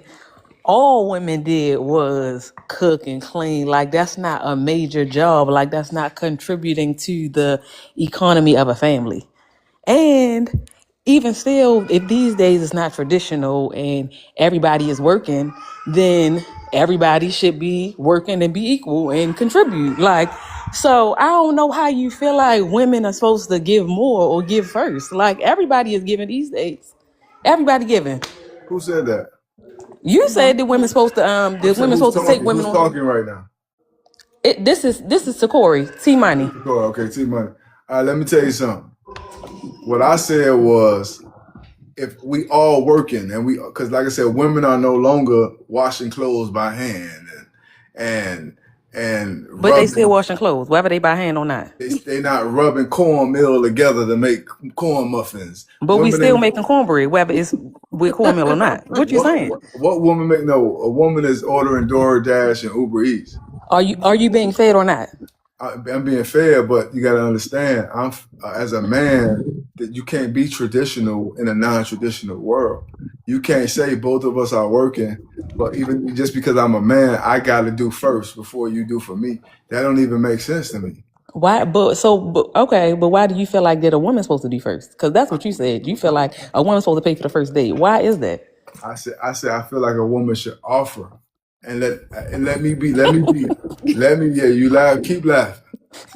all women did was cook and clean. Like that's not a major job. Like that's not contributing to the economy of a family. And even still, if these days it's not traditional and everybody is working, then everybody should be working and be equal and contribute. Like, so I don't know how you feel like women are supposed to give more or give first. Like, everybody is giving these days. Everybody giving. Who said that? You said that women's supposed to I'm the saying women's who's supposed to take talking? women Who's on. talking right now? This is Sakori, T Money. Okay, T Money. All right, let me tell you something. What I said was, if we all working and because like I said, women are no longer washing clothes by hand and But they still rubbing. washing clothes, whether they by hand or not. They not rubbing cornmeal together to make corn muffins. But we Women still ain't. making cornbread, whether it's with cornmeal or not. What you saying? What woman make? No, a woman is ordering DoorDash and Uber Eats. Are you being fed or not? I'm being fair, but you got to understand, I'm as a man, that you can't be traditional in a non-traditional world. You can't say both of us are working, but even just because I'm a man, I got to do first before you do for me. That don't even make sense to me. Why? But why do you feel like that a woman's supposed to do first? Because that's what you said. You feel like a woman's supposed to pay for the first date. Why is that? I said I feel like a woman should offer and let me be. Yeah, you laugh, keep laughing.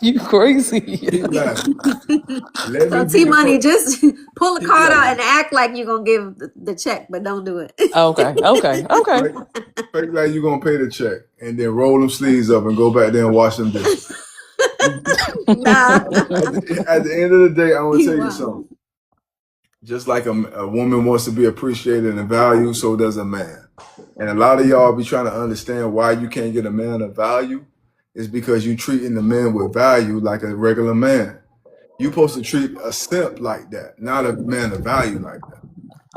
You crazy? Keep laughing. Let So me T be the Money, first. just pull the Keep card out laughing. and act like you're gonna give the check, but don't do it. Okay. Fake like you gonna pay the check and then roll them sleeves up and go back there and wash them dishes. Nah. At the end of the day, I want to tell you Wow. something. Just like a woman wants to be appreciated and valued, so does a man. And a lot of y'all be trying to understand why you can't get a man of value. Is because you treating the man with value like a regular man. You supposed to treat a simp like that, not a man of value like that.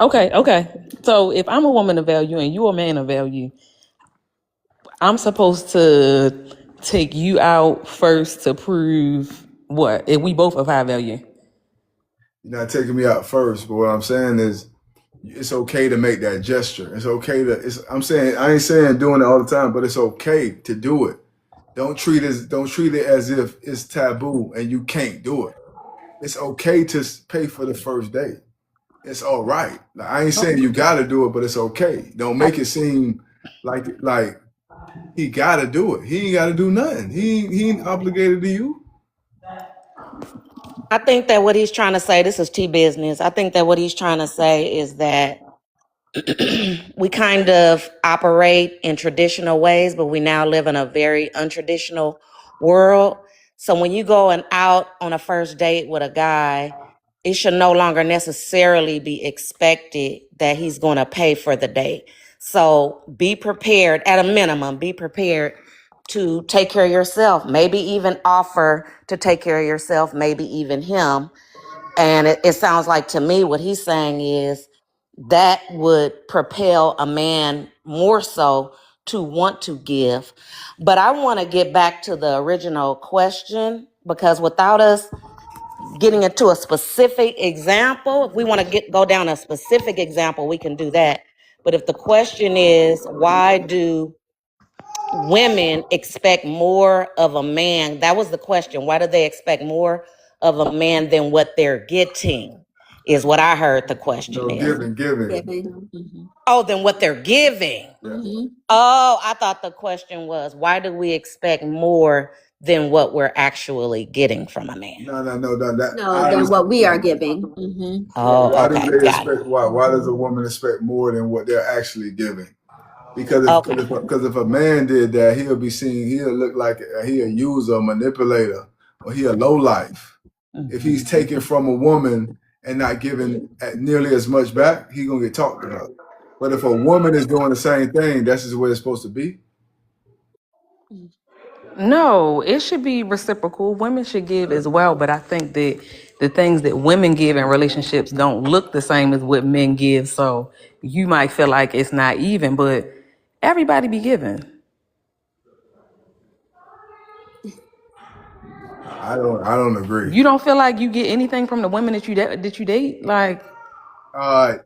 Okay. So if I'm a woman of value and you're a man of value, I'm supposed to take you out first to prove what? If we both of high value. You're not taking me out first, but what I'm saying is it's okay to make that gesture. It's okay to I ain't saying doing it all the time, but it's okay to do it. Don't treat it as if it's taboo and you can't do it. It's okay to pay for the first date. It's all right. Like, I ain't saying you got to do it, but it's okay. Don't make it seem like he got to do it. He ain't got to do nothing. He ain't obligated to you. I think that what he's trying to say, this is T Business. I think that what he's trying to say is that we kind of operate in traditional ways, but we now live in a very untraditional world. So when you going out on a first date with a guy, it should no longer necessarily be expected that he's going to pay for the date. So be prepared, at a minimum, be prepared to take care of yourself, maybe even offer to take care of yourself, maybe even him. And it sounds like to me what he's saying is that would propel a man more so to want to give. But I want to get back to the original question, because without us getting into a specific example, if we want to go down a specific example, we can do that. But if the question is, why do women expect more of a man? That was the question. Why do they expect more of a man than what they're getting? Is what I heard the question No, is. giving. Mhm. Oh, than what they're giving. Yeah. Mhm. Oh, I thought the question was, why do we expect more than what we're actually getting from a man? No. No, than what we are giving. Mhm. Oh, Why do okay. they Got it. expect? Why does a woman expect more than what they're actually giving? Because Okay. if a man did that, he'll look like he a user, a manipulator, or he a lowlife. If he's taking from a woman and not giving nearly as much back, he gonna get talked about. But if a woman is doing the same thing, that's just the way it's supposed to be. No, it should be reciprocal. Women should give as well, but I think that the things that women give in relationships don't look the same as what men give. So you might feel like it's not even, but everybody be giving. I don't agree. You don't feel like you get anything from the women that you date? Like,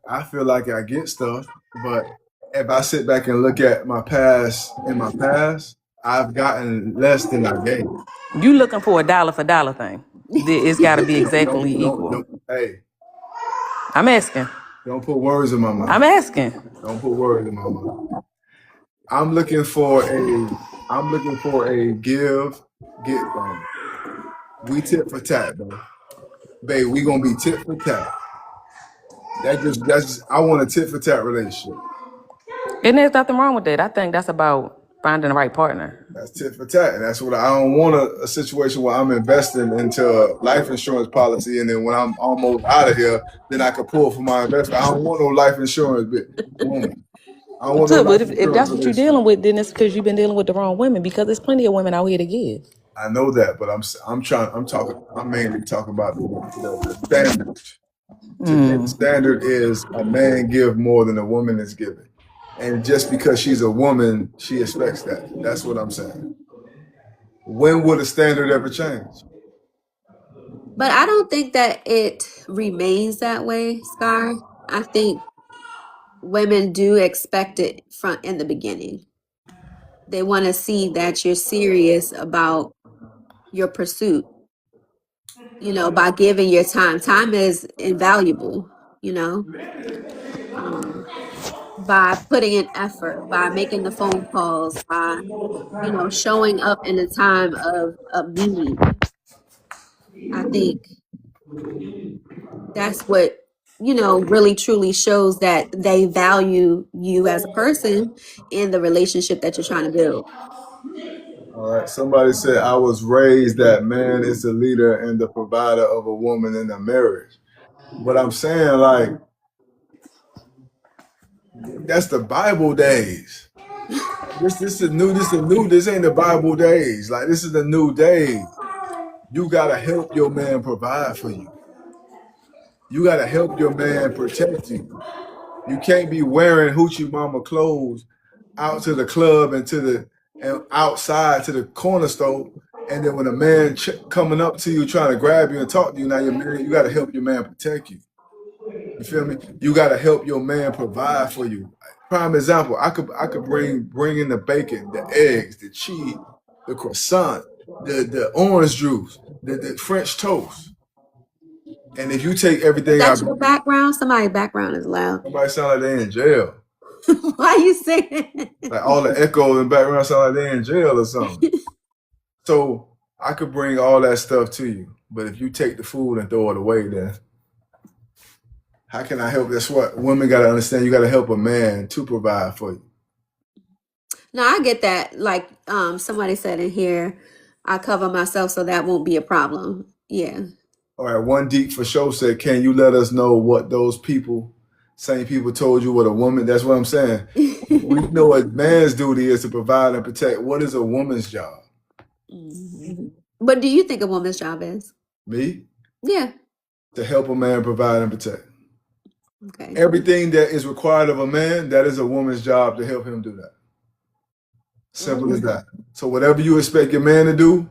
I feel like I get stuff, but if I sit back and look at my past, I've gotten less than I gave. you looking for a dollar for dollar thing. It's got to be exactly No, equal. hey, I'm asking. Don't put words in my mouth. I'm asking. Don't put words in my mouth. I'm looking for a give, get thing. We tit for tat, though. Babe, we gonna be tit for tat. That's just I want a tit for tat relationship. And there's nothing wrong with that. I think that's about finding the right partner. That's tit for tat. And that's what I don't want a situation where I'm investing into a life insurance policy, and then when I'm almost out of here, then I can pull from my investment. I don't want no life insurance woman. I don't want no So, but life if insurance that's what you're relationship. dealing with, then it's because you've been dealing with the wrong women. Because there's plenty of women out here to give. I know that, but I'm mainly talking about the standard. Today, the standard is a man give more than a woman is giving. And just because she's a woman, she expects that. That's what I'm saying. When will the standard ever change? But I don't think that it remains that way, Scar. I think women do expect it in the beginning. They want to see that you're serious about your pursuit, by giving your time. Time is invaluable, by putting in effort, by making the phone calls, by, showing up in a time of need. I think that's what, really truly shows that they value you as a person in the relationship that you're trying to build. All right. Somebody said I was raised that man is the leader and the provider of a woman in a marriage. But I'm saying, like, that's the Bible days. This ain't the Bible days. Like, this is the new days. You gotta help your man provide for you. You gotta help your man protect you. You can't be wearing hoochie mama clothes out to the club and outside to the corner store, and then when a man coming up to you trying to grab you and talk to you, now you're married. You gotta help your man protect you. You feel me? You gotta help your man provide for you. Prime example, I could bring in the bacon, the eggs, the cheese, the croissant, the orange juice, the French toast. And if you take everything That's your background? Somebody's background is loud. somebody sound like they in jail. Why are you saying? Like all the echo in the background sound like they in jail or something. So I could bring all that stuff to you. But if you take the food and throw it away, then how can I help? That's what women got to understand. You got to help a man to provide for you. No, I get that. Like somebody said in here, I cover myself so that won't be a problem. Yeah. All right. One Deep for Show said, can you let us know what those same people told you what a woman, that's what I'm saying. We know what man's duty is to provide and protect. What is a woman's job? Mm-hmm. What do you think a woman's job is? Me? Yeah. To help a man provide and protect. Okay. Everything that is required of a man, that is a woman's job to help him do that. Simple as that. So whatever you expect your man to do,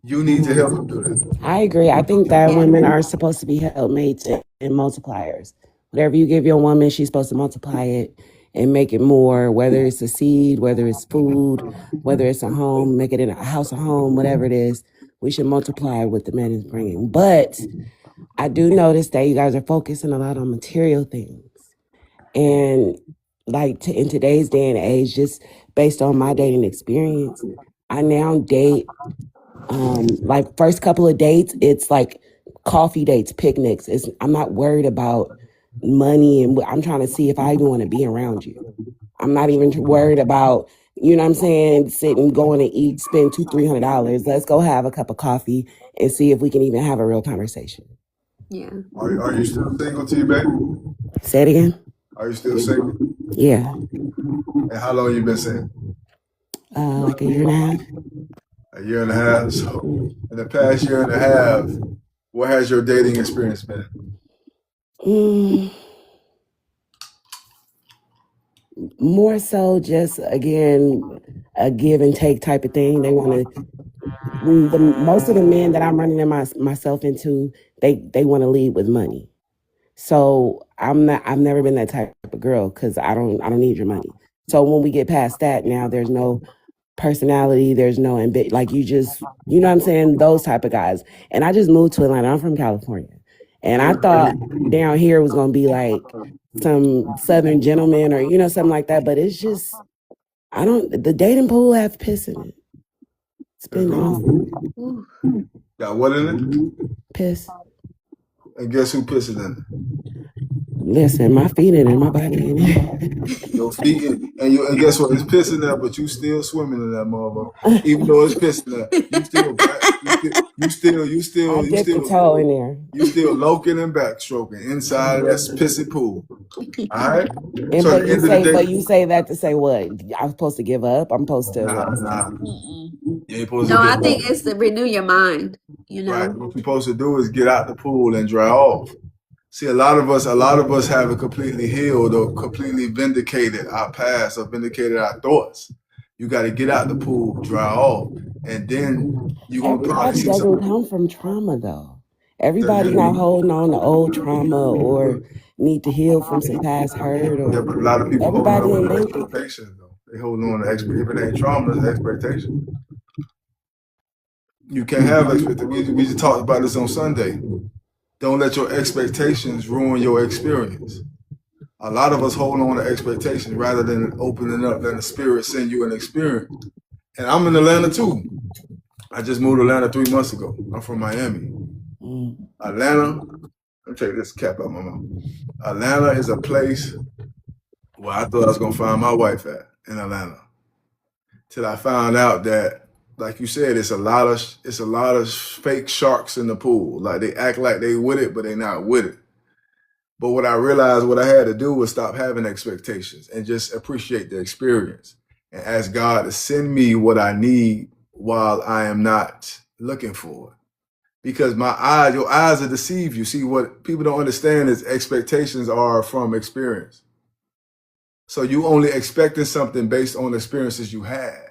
you need to help him do that. I agree. I think that women are supposed to be helpmates and multipliers. Whatever you give your woman, she's supposed to multiply it and make it more, whether it's a seed, whether it's food, whether it's a home, make it in a house, a home, whatever it is. We should multiply what the man is bringing. But I do notice that you guys are focusing a lot on material things. And like in today's day and age, just based on my dating experience, I now date, like first couple of dates, it's like coffee dates, picnics. I'm not worried about money, and I'm trying to see if I even want to be around you. I'm not even worried about, you know what I'm saying, sitting, going to eat, spend $200-$300. Let's go have a cup of coffee and see if we can even have a real conversation. Yeah. Are you still single, T-Baby? Say it again. Are you still single? Yeah. And how long you been single? Like a year and a half. A year and a half. So in the past year and a half, what has your dating experience been? More so just, again, a give and take type of thing. They want to, most of the men that I'm running myself into, they want to lead with money. So I've never been that type of girl because I don't need your money. So when we get past that, now there's no personality, there's no ambition, like you just, you know what I'm saying, those type of guys. And I just moved to Atlanta. I'm from California. And I thought down here was gonna be like some Southern gentleman or something like that. But it's just the dating pool have piss in it. It's been awful. Ooh. Got what in it? Piss. And guess who pisses in it? Listen, my feet in it, my body in it. Your feet in, and guess what? It's pissing there, but you still swimming in that motherfucker. Even though it's pissing there, I dipped a toe in there. you still loking and backstroking inside of that pissy pool. All right. And So at the end of the day, but you say that to say what? I'm supposed to give up? I'm supposed to what? nah. Mm-mm. You ain't supposed No, to I get think it's to renew your mind, you know. right. What you're supposed to do is get out the pool and dry off. See, a lot of us haven't completely healed or completely vindicated our past or vindicated our thoughts. You got to get out the pool, dry off, and then you're gonna probably Everybody see doesn't something. come from trauma though. Everybody's not holding on to old trauma or need to heal from some past hurt Yeah, or but a lot of people hold everybody on ain't to been through. expectations though. They hold on to if it ain't trauma, it's expectation. You can't have expectations. We just talked about this on Sunday. Don't let your expectations ruin your experience. A lot of us hold on to expectations rather than opening up, letting the spirit send you an experience. And I'm in Atlanta too. I just moved to Atlanta 3 months ago. I'm from Miami. Atlanta, let me take this cap out my mouth. Atlanta is a place where I thought I was gonna find my wife at in Atlanta. Till I found out that, like you said, it's a lot of fake sharks in the pool. Like they act like they with it, but they not with it. But what I realized what I had to do was stop having expectations and just appreciate the experience and ask God to send me what I need while I am not looking for it. Because your eyes will deceive you. See, what people don't understand is expectations are from experience. So you only expecting something based on experiences you had.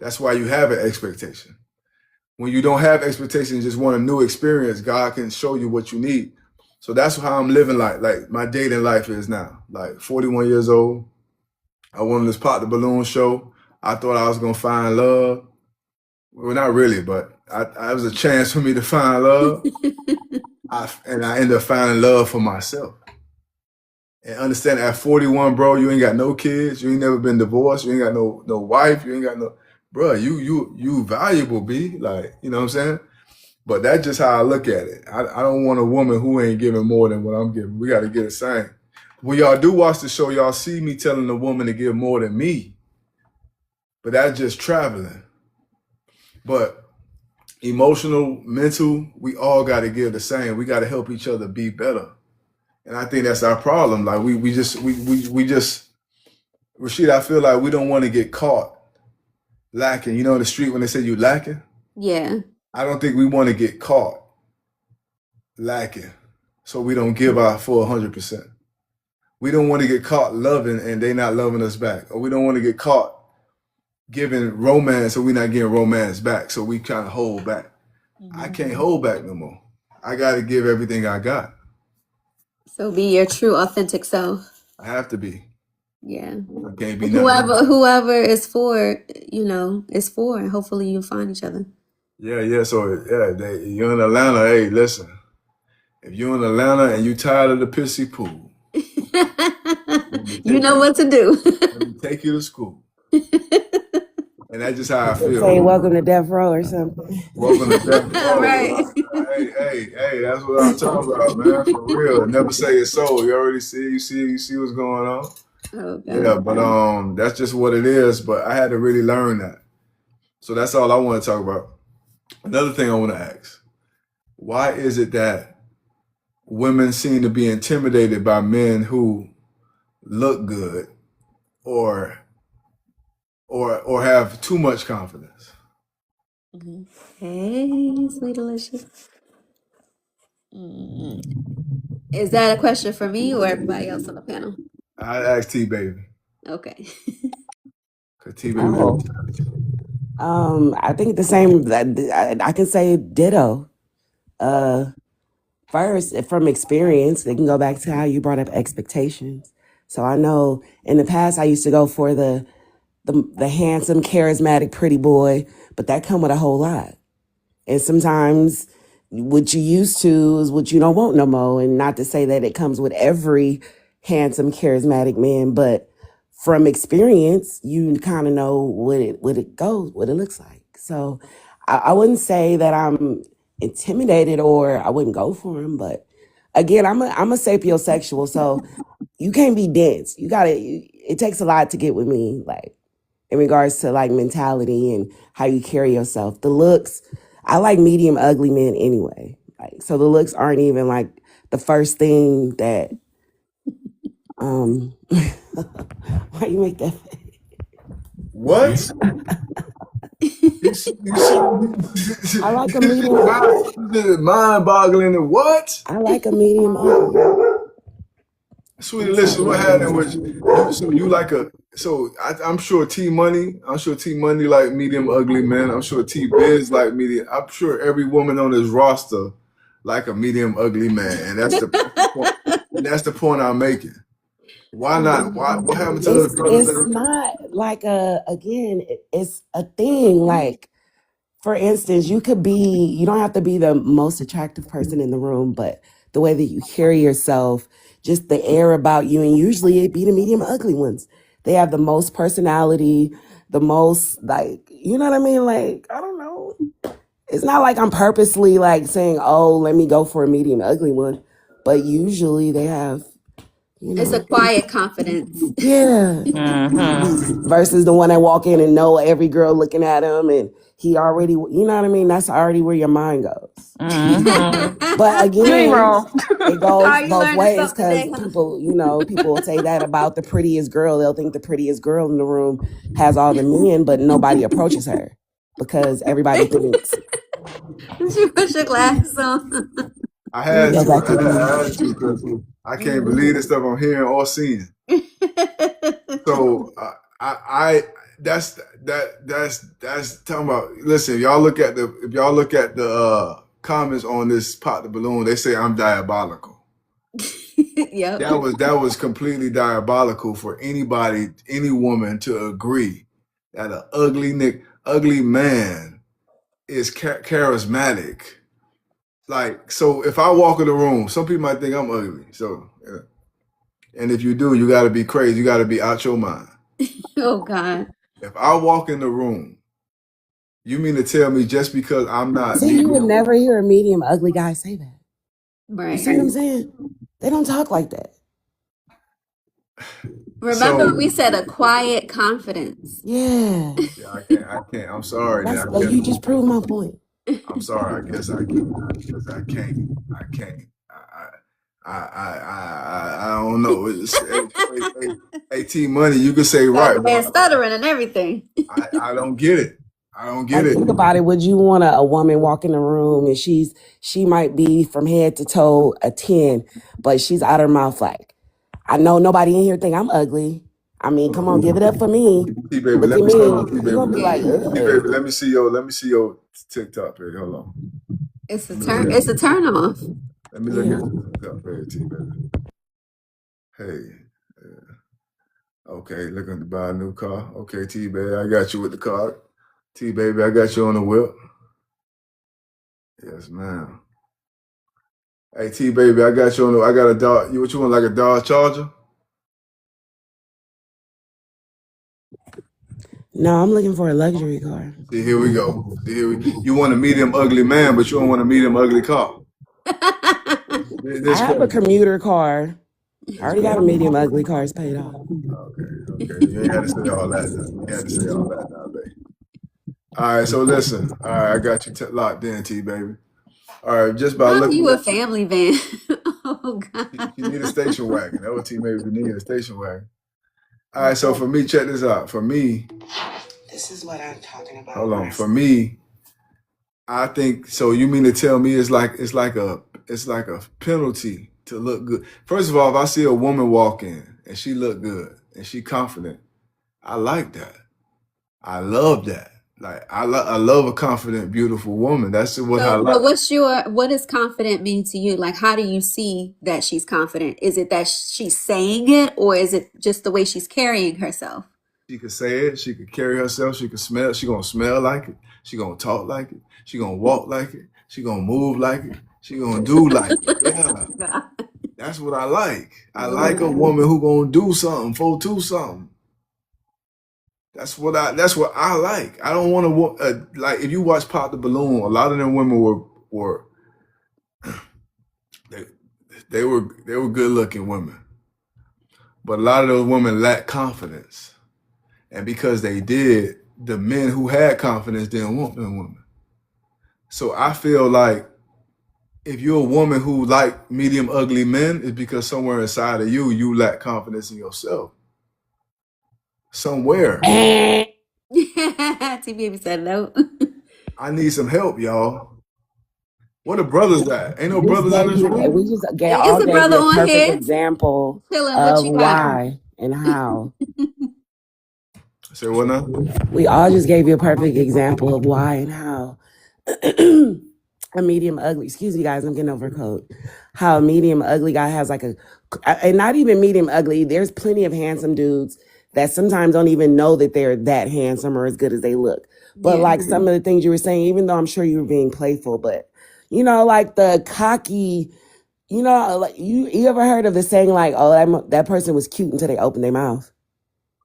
That's why you have an expectation. When you don't have expectations, just want a new experience, God can show you what you need. So that's how I'm living like my dating life is now. Like 41 years old. I won this Pop the Balloon show. I thought I was gonna find love. Well, not really, but I was a chance for me to find love. And I ended up finding love for myself. And understand at 41, bro, you ain't got no kids, you ain't never been divorced, you ain't got no wife, you ain't got no, bro, you valuable, B. Like, you know what I'm saying? But that's just how I look at it. I don't want a woman who ain't giving more than what I'm giving. We got to get the same. When y'all do watch the show, y'all see me telling the woman to give more than me. But that's just traveling. But emotional, mental, we all got to give the same. We got to help each other be better. And I think that's our problem. Like we just, Rashid, I feel like we don't want to get caught lacking. You know, in the street when they say you lacking? Yeah. I don't think we want to get caught lacking, so we don't give our full 100%. We don't want to get caught loving and they not loving us back, or we don't want to get caught giving romance and we not getting romance back, so we kind of hold back. I can't hold back no more. I got to give everything I got. So be your true, authentic self. I have to be. Yeah. I can't be nothing. Whoever is for, is for, and hopefully you find each other. Yeah. So you're in Atlanta. Hey, listen. If you're in Atlanta and you tired of the pissy pool, you know what to do. let me take you to school. And that's just how I feel. Say welcome to Death Row or something. Welcome to Death Row. Right. Hey, that's what I'm talking about, man. For real. Never say it's so. You already see what's going on. Oh, God. Yeah, but that's just what it is. But I had to really learn that. So that's all I want to talk about. Another thing I want to ask. Why is it that women seem to be intimidated by men who look good or have too much confidence? Hey, sweet delicious. Is that a question for me or everybody else on the panel? I asked T Baby. Okay. Cause T Baby. I think the same. I can say ditto. First, from experience, they can go back to how you brought up expectations. So I know in the past I used to go for the handsome, charismatic, pretty boy, but that come with a whole lot. And sometimes what you used to is what you don't want no more. And not to say that it comes with every handsome, charismatic man, but from experience, you kind of know what it looks like. So I wouldn't say that I'm intimidated or I wouldn't go for him, but again, I'm a sapiosexual, so you can't be dense. It takes a lot to get with me, like in regards to like mentality and how you carry yourself. The looks, I like medium ugly men anyway. Like, so the looks aren't even like the first thing that why you make that face? What? I like a medium. Mind-boggling. And what? I like a medium ugly. Sweetie, listen, what happened with you? So you like a I'm sure T Money like medium ugly men. I'm sure T Biz like medium. I'm sure every woman on this roster like a medium ugly man, and that's the point I'm making. Why not? What happened to the brothers? It's not like it's a thing. Like, for instance, you don't have to be the most attractive person in the room, but the way that you carry yourself, just the air about you, and usually it be the medium ugly ones. They have the most personality, the most, like, you know what I mean? Like, I don't know. It's not like I'm purposely like saying, oh, let me go for a medium ugly one, but usually they have, It's a quiet confidence. yeah. Versus the one that walk in and know every girl looking at him and he already, you know what I mean? That's already where your mind goes. But again, it goes both ways because people will say that about the prettiest girl. They'll think the prettiest girl in the room has all the men, but nobody approaches her because everybody thinks. Did you put your glasses on? I had to because I can't believe the stuff I'm hearing or seeing. So that's talking about. Listen, if y'all look at the comments on this Pop the Balloon, they say I'm diabolical. Yep. That was completely diabolical for anybody, any woman to agree that an ugly man is charismatic. Like, so if I walk in the room, some people might think I'm ugly. So, yeah. And if you do, you got to be crazy. You got to be out your mind. Oh, God. If I walk in the room, you mean to tell me just because I'm not... See, you would never hear a medium ugly guy say that. Right. You see what I'm saying? They don't talk like that. Remember, we said a quiet confidence. Yeah. I can't. I'm sorry. You just proved my point. I'm sorry. I guess I can't. I don't know. Hey, T Money, you can say right. Man, stuttering and everything. I don't get it. I don't get it. Think about it. Would you want a woman walk in the room and she might be from head to toe a 10, but she's out her mouth like, I know nobody in here think I'm ugly. I mean, come on, give it up for me. T-Baby, let me see your TikTok page. Hold on. It's a turn off. Let me look at your TikTok page, T-Baby. Hey. Okay, looking to buy a new car. Okay, T-Baby, I got you with the car. T-Baby, I got you on the whip. Yes, ma'am. Hey, T-Baby, I got you on I got a Dodge. What you want, like a Dodge Charger? No, I'm looking for a luxury car. See, here we go. You want a medium ugly man, but you don't want a medium ugly car. I have a commuter car. I already got a medium ugly car. It's paid off. Okay. You ain't had to say all that now, baby. All right, so listen. All right, I got you locked in, T-Baby. All right, just by looking. You a family van. Oh, God. You need a station wagon. That what T-Baby need, a station wagon. All right, so for me, check this out. For me, this is what I'm talking about. Hold on. For me, I think so. You mean to tell me it's like a penalty to look good? First of all, if I see a woman walk in and she look good and she confident, I like that. I love that. Like I love a confident, beautiful woman. That's what I like. But what does confident mean to you? Like, how do you see that she's confident? Is it that she's saying it, or is it just the way she's carrying herself? She could say it. She could carry herself. She could smell. She gonna smell like it. She gonna talk like it. She gonna walk like it. She gonna move like it. She gonna do like it. Yeah, God. that's what I like. I like a woman who gonna do something, to something. That's what I like. I don't want to like if you watch Pop the Balloon. A lot of them women were they were good looking women, but a lot of those women lacked confidence, and because they did, the men who had confidence didn't want them women. So I feel like if you're a woman who like medium ugly men, it's because somewhere inside of you lack confidence in yourself. Somewhere. T Baby said no. I need some help, y'all. Where the brothers at? Ain't no brothers in this room. We just There all is a gave brother you a on perfect here example chilling. What of you got? why and how. Say what now? We all just gave you a perfect example of why and how. A medium ugly, excuse me guys, I'm getting over a cold. How a medium ugly guy has like and not even medium ugly, there's plenty of handsome dudes that sometimes don't even know that they're that handsome or as good as they look. But Yeah. like some of the things you were saying, even though I'm sure you were being playful, but you know, like the cocky, you know, like you ever heard of the saying like, oh, that person was cute until they opened their mouth?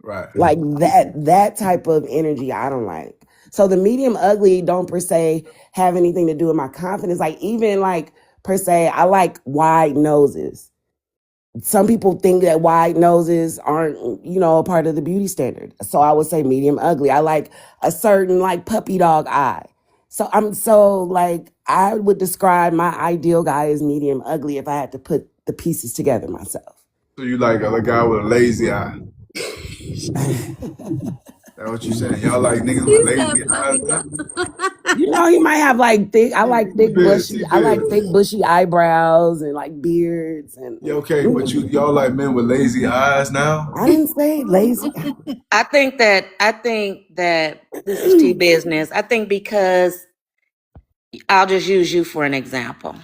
Right. Like that type of energy I don't like. So the medium ugly don't per se have anything to do with my confidence. Like even like per se, I like wide noses. Some people think that wide noses aren't, you know, a part of the beauty standard. So I would say medium ugly. I like a certain like puppy dog eye. So I would describe my ideal guy as medium ugly if I had to put the pieces together myself. So you like a guy with a lazy eye? That's what you saying? Y'all like niggas with lazy eyes? You know, he might have like thick. I like thick bushy. I like thick bushy eyebrows and like beards and. Yeah, okay, but y'all like men with lazy eyes now? I didn't say lazy. I think that this is T business. I think because I'll just use you for an example.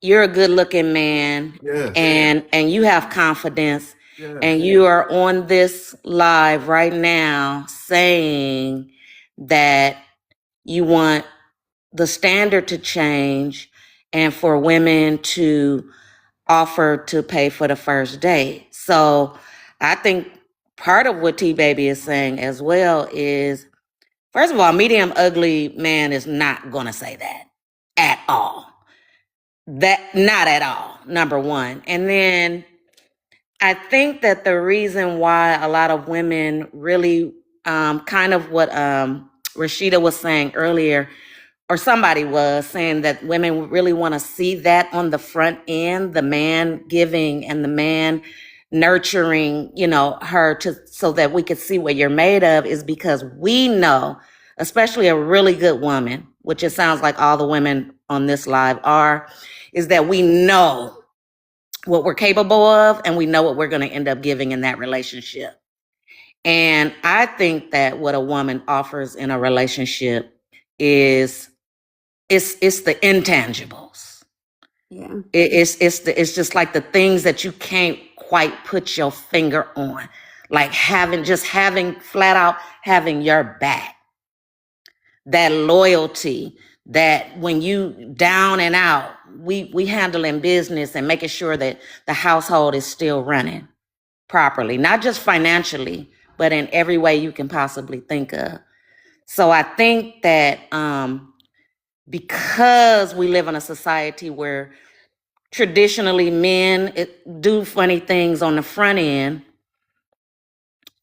You're a good looking man, Yes. and you have confidence, Yes. and you are on this live right now saying that you want the standard to change and for women to offer to pay for the first date. So I think part of what T Baby is saying as well is, first of all, medium ugly man is not going to say that at all. Not at all, number one. And then I think that the reason why a lot of women really, kind of what Rashida was saying earlier, or somebody was saying that women really want to see that on the front end, the man giving and the man nurturing, you know, her so that we could see what you're made of, is because we know, especially a really good woman, which it sounds like all the women on this live are, is that we know what we're capable of and we know what we're going to end up giving in that relationship. And I think that what a woman offers in a relationship is it's the intangibles. Yeah. It's just like the things that you can't quite put your finger on, like having flat out having your back, that loyalty, that when you down and out, we handling business and making sure that the household is still running properly, not just financially, but in every way you can possibly think of. So I think that because we live in a society where traditionally men do funny things on the front end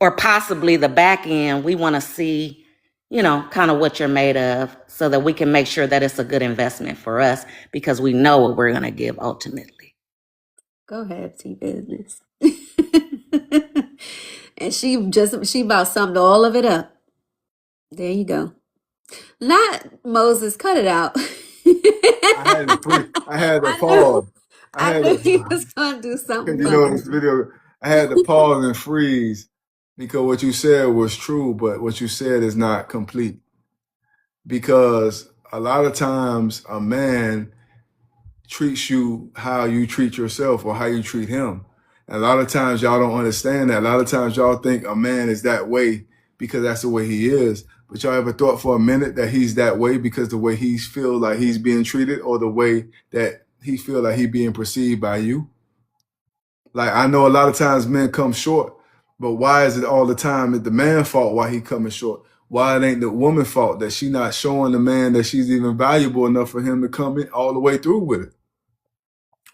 or possibly the back end, we want to see, you know, kind of what you're made of so that we can make sure that it's a good investment for us because we know what we're going to give ultimately. Go ahead, T business. And she about summed all of it up. There you go. Not Moses, cut it out. I had to pause. I knew he was gonna do something. Because you know this video, I had to pause and freeze because what you said was true, but what you said is not complete. Because a lot of times a man treats you how you treat yourself or how you treat him. And a lot of times y'all don't understand that. A lot of times y'all think a man is that way because that's the way he is. But But y'all ever thought for a minute that he's that way because the way he feel like he's being treated, or the way that he feel like he being perceived by you? Like, I know a lot of times men come short, but why is it all the time the man's fault why he coming short? Why it ain't the woman's fault that she not showing the man that she's even valuable enough for him to come in all the way through with it?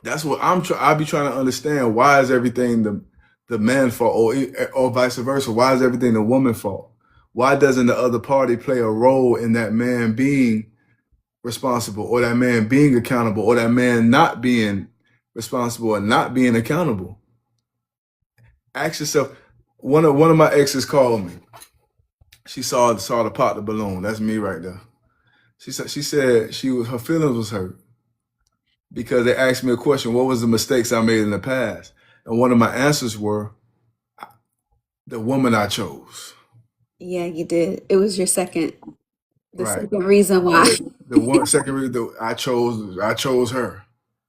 That's what I be trying to understand. Why is everything the man's fault, or vice versa? Why is everything the woman's fault? Why doesn't the other party play a role in that man being responsible, or that man being accountable, or that man not being responsible and not being accountable? Ask yourself. One of my exes called me. She saw the pop the balloon. That's me right there. She said her feelings was hurt because they asked me a question: what was the mistakes I made in the past? And one of my answers were the woman I chose. Yeah, you did. It was your second Right. second reason why. The second reason I chose her.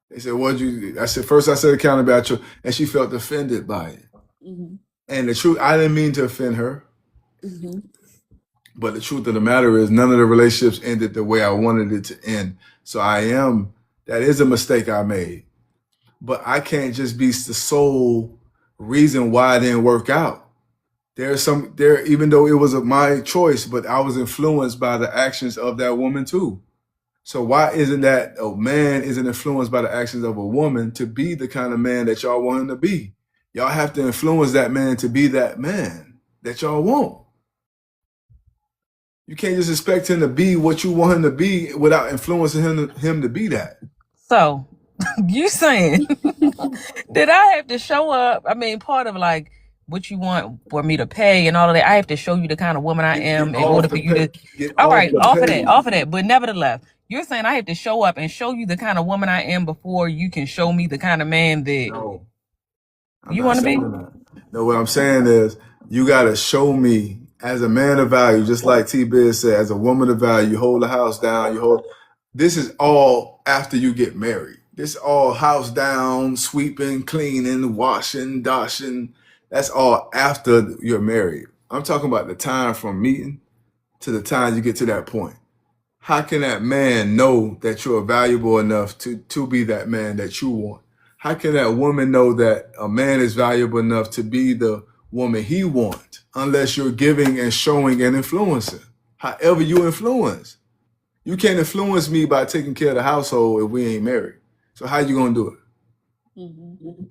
They said, "What'd you?" I said, first I said accountability, and she felt offended by it. Mm-hmm. And the truth, I didn't mean to offend her. Mm-hmm. But the truth of the matter is, none of the relationships ended the way I wanted it to end. So that is a mistake I made. But I can't just be the sole reason why it didn't work out. Even though it was my choice, but I was influenced by the actions of that woman too. So why isn't that a man isn't influenced by the actions of a woman to be the kind of man that y'all want him to be? Y'all have to influence that man to be that man that y'all want. You can't just expect him to be what you want him to be without influencing him to be that. So, you saying that I have to show up? I mean, part of like what you want for me to pay and all of that, I have to show you the kind of woman I am in order for you to. All right, off of that. But nevertheless, you're saying I have to show up and show you the kind of woman I am before you can show me the kind of man that No, you want to be. No, what I'm saying is you got to show me as a man of value, just like T-Biz said, as a woman of value, you hold the house down. This is all after you get married. This all house down, sweeping, cleaning, washing, dashing. That's all after you're married. I'm talking about the time from meeting to the time you get to that point. How can that man know that you're valuable enough to be that man that you want? How can that woman know that a man is valuable enough to be the woman he wants, unless you're giving and showing and influencing? However you influence. You can't influence me by taking care of the household if we ain't married. So how you gonna do it? Mm-hmm.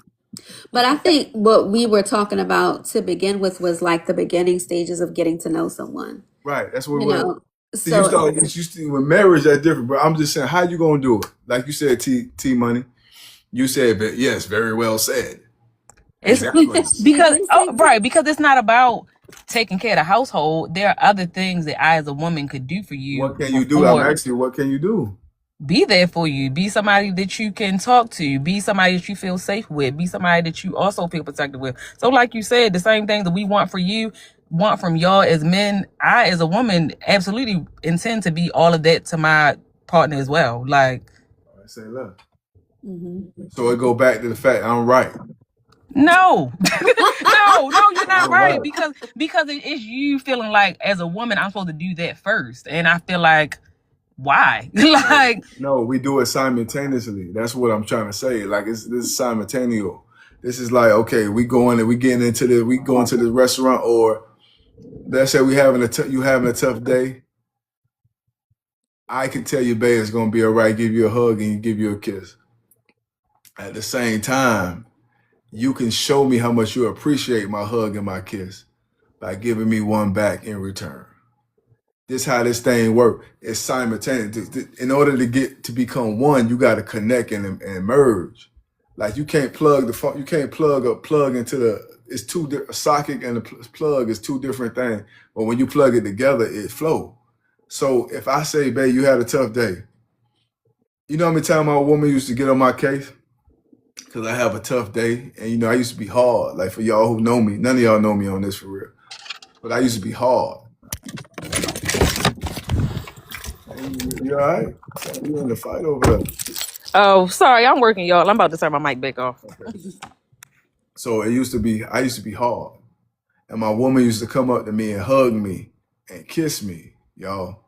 But I think what we were talking about to begin with was like the beginning stages of getting to know someone. Right. That's what with marriage, that's different. But I'm just saying, how you gonna do it? Like you said, T Money. You said, yes, very well said. It's because it's not about taking care of the household. There are other things that I as a woman could do for you. What can you do? I'm asking you, what can you do? Be there for you. Be somebody that you can talk to. Be somebody that you feel safe with. Be somebody that you also feel protected with. So like you said, the same thing that we want for you, want from y'all as men, I as a woman absolutely intend to be all of that to my partner as well. Like, I say love. Mm-hmm. So it go back to the fact I'm right. No, no, you're not right. Because it's you feeling like as a woman, I'm supposed to do that first. And I feel like, why? Like, no, we do it simultaneously. That's what I'm trying to say. Like, this is simultaneous. This is like, okay, we going to the restaurant, or let's say you having a tough day. I can tell you, babe, it's gonna be all right. Give you a hug and give you a kiss. At the same time, you can show me how much you appreciate my hug and my kiss by giving me one back in return. This is how this thing works. It's simultaneous. In order to become one, you got to connect and merge. Like, you can't plug into a socket and a plug is two different things. But when you plug it together, it flows. So if I say, babe, you had a tough day, you know how many times my woman used to get on my case? Because I have a tough day. And, I used to be hard. Like, for y'all who know me, none of y'all know me on this for real. But I used to be hard. You all right? You in the fight over there. Oh, sorry, I'm working, y'all. I'm about to turn my mic back off. Okay. So I used to be hard. And my woman used to come up to me and hug me and kiss me, y'all.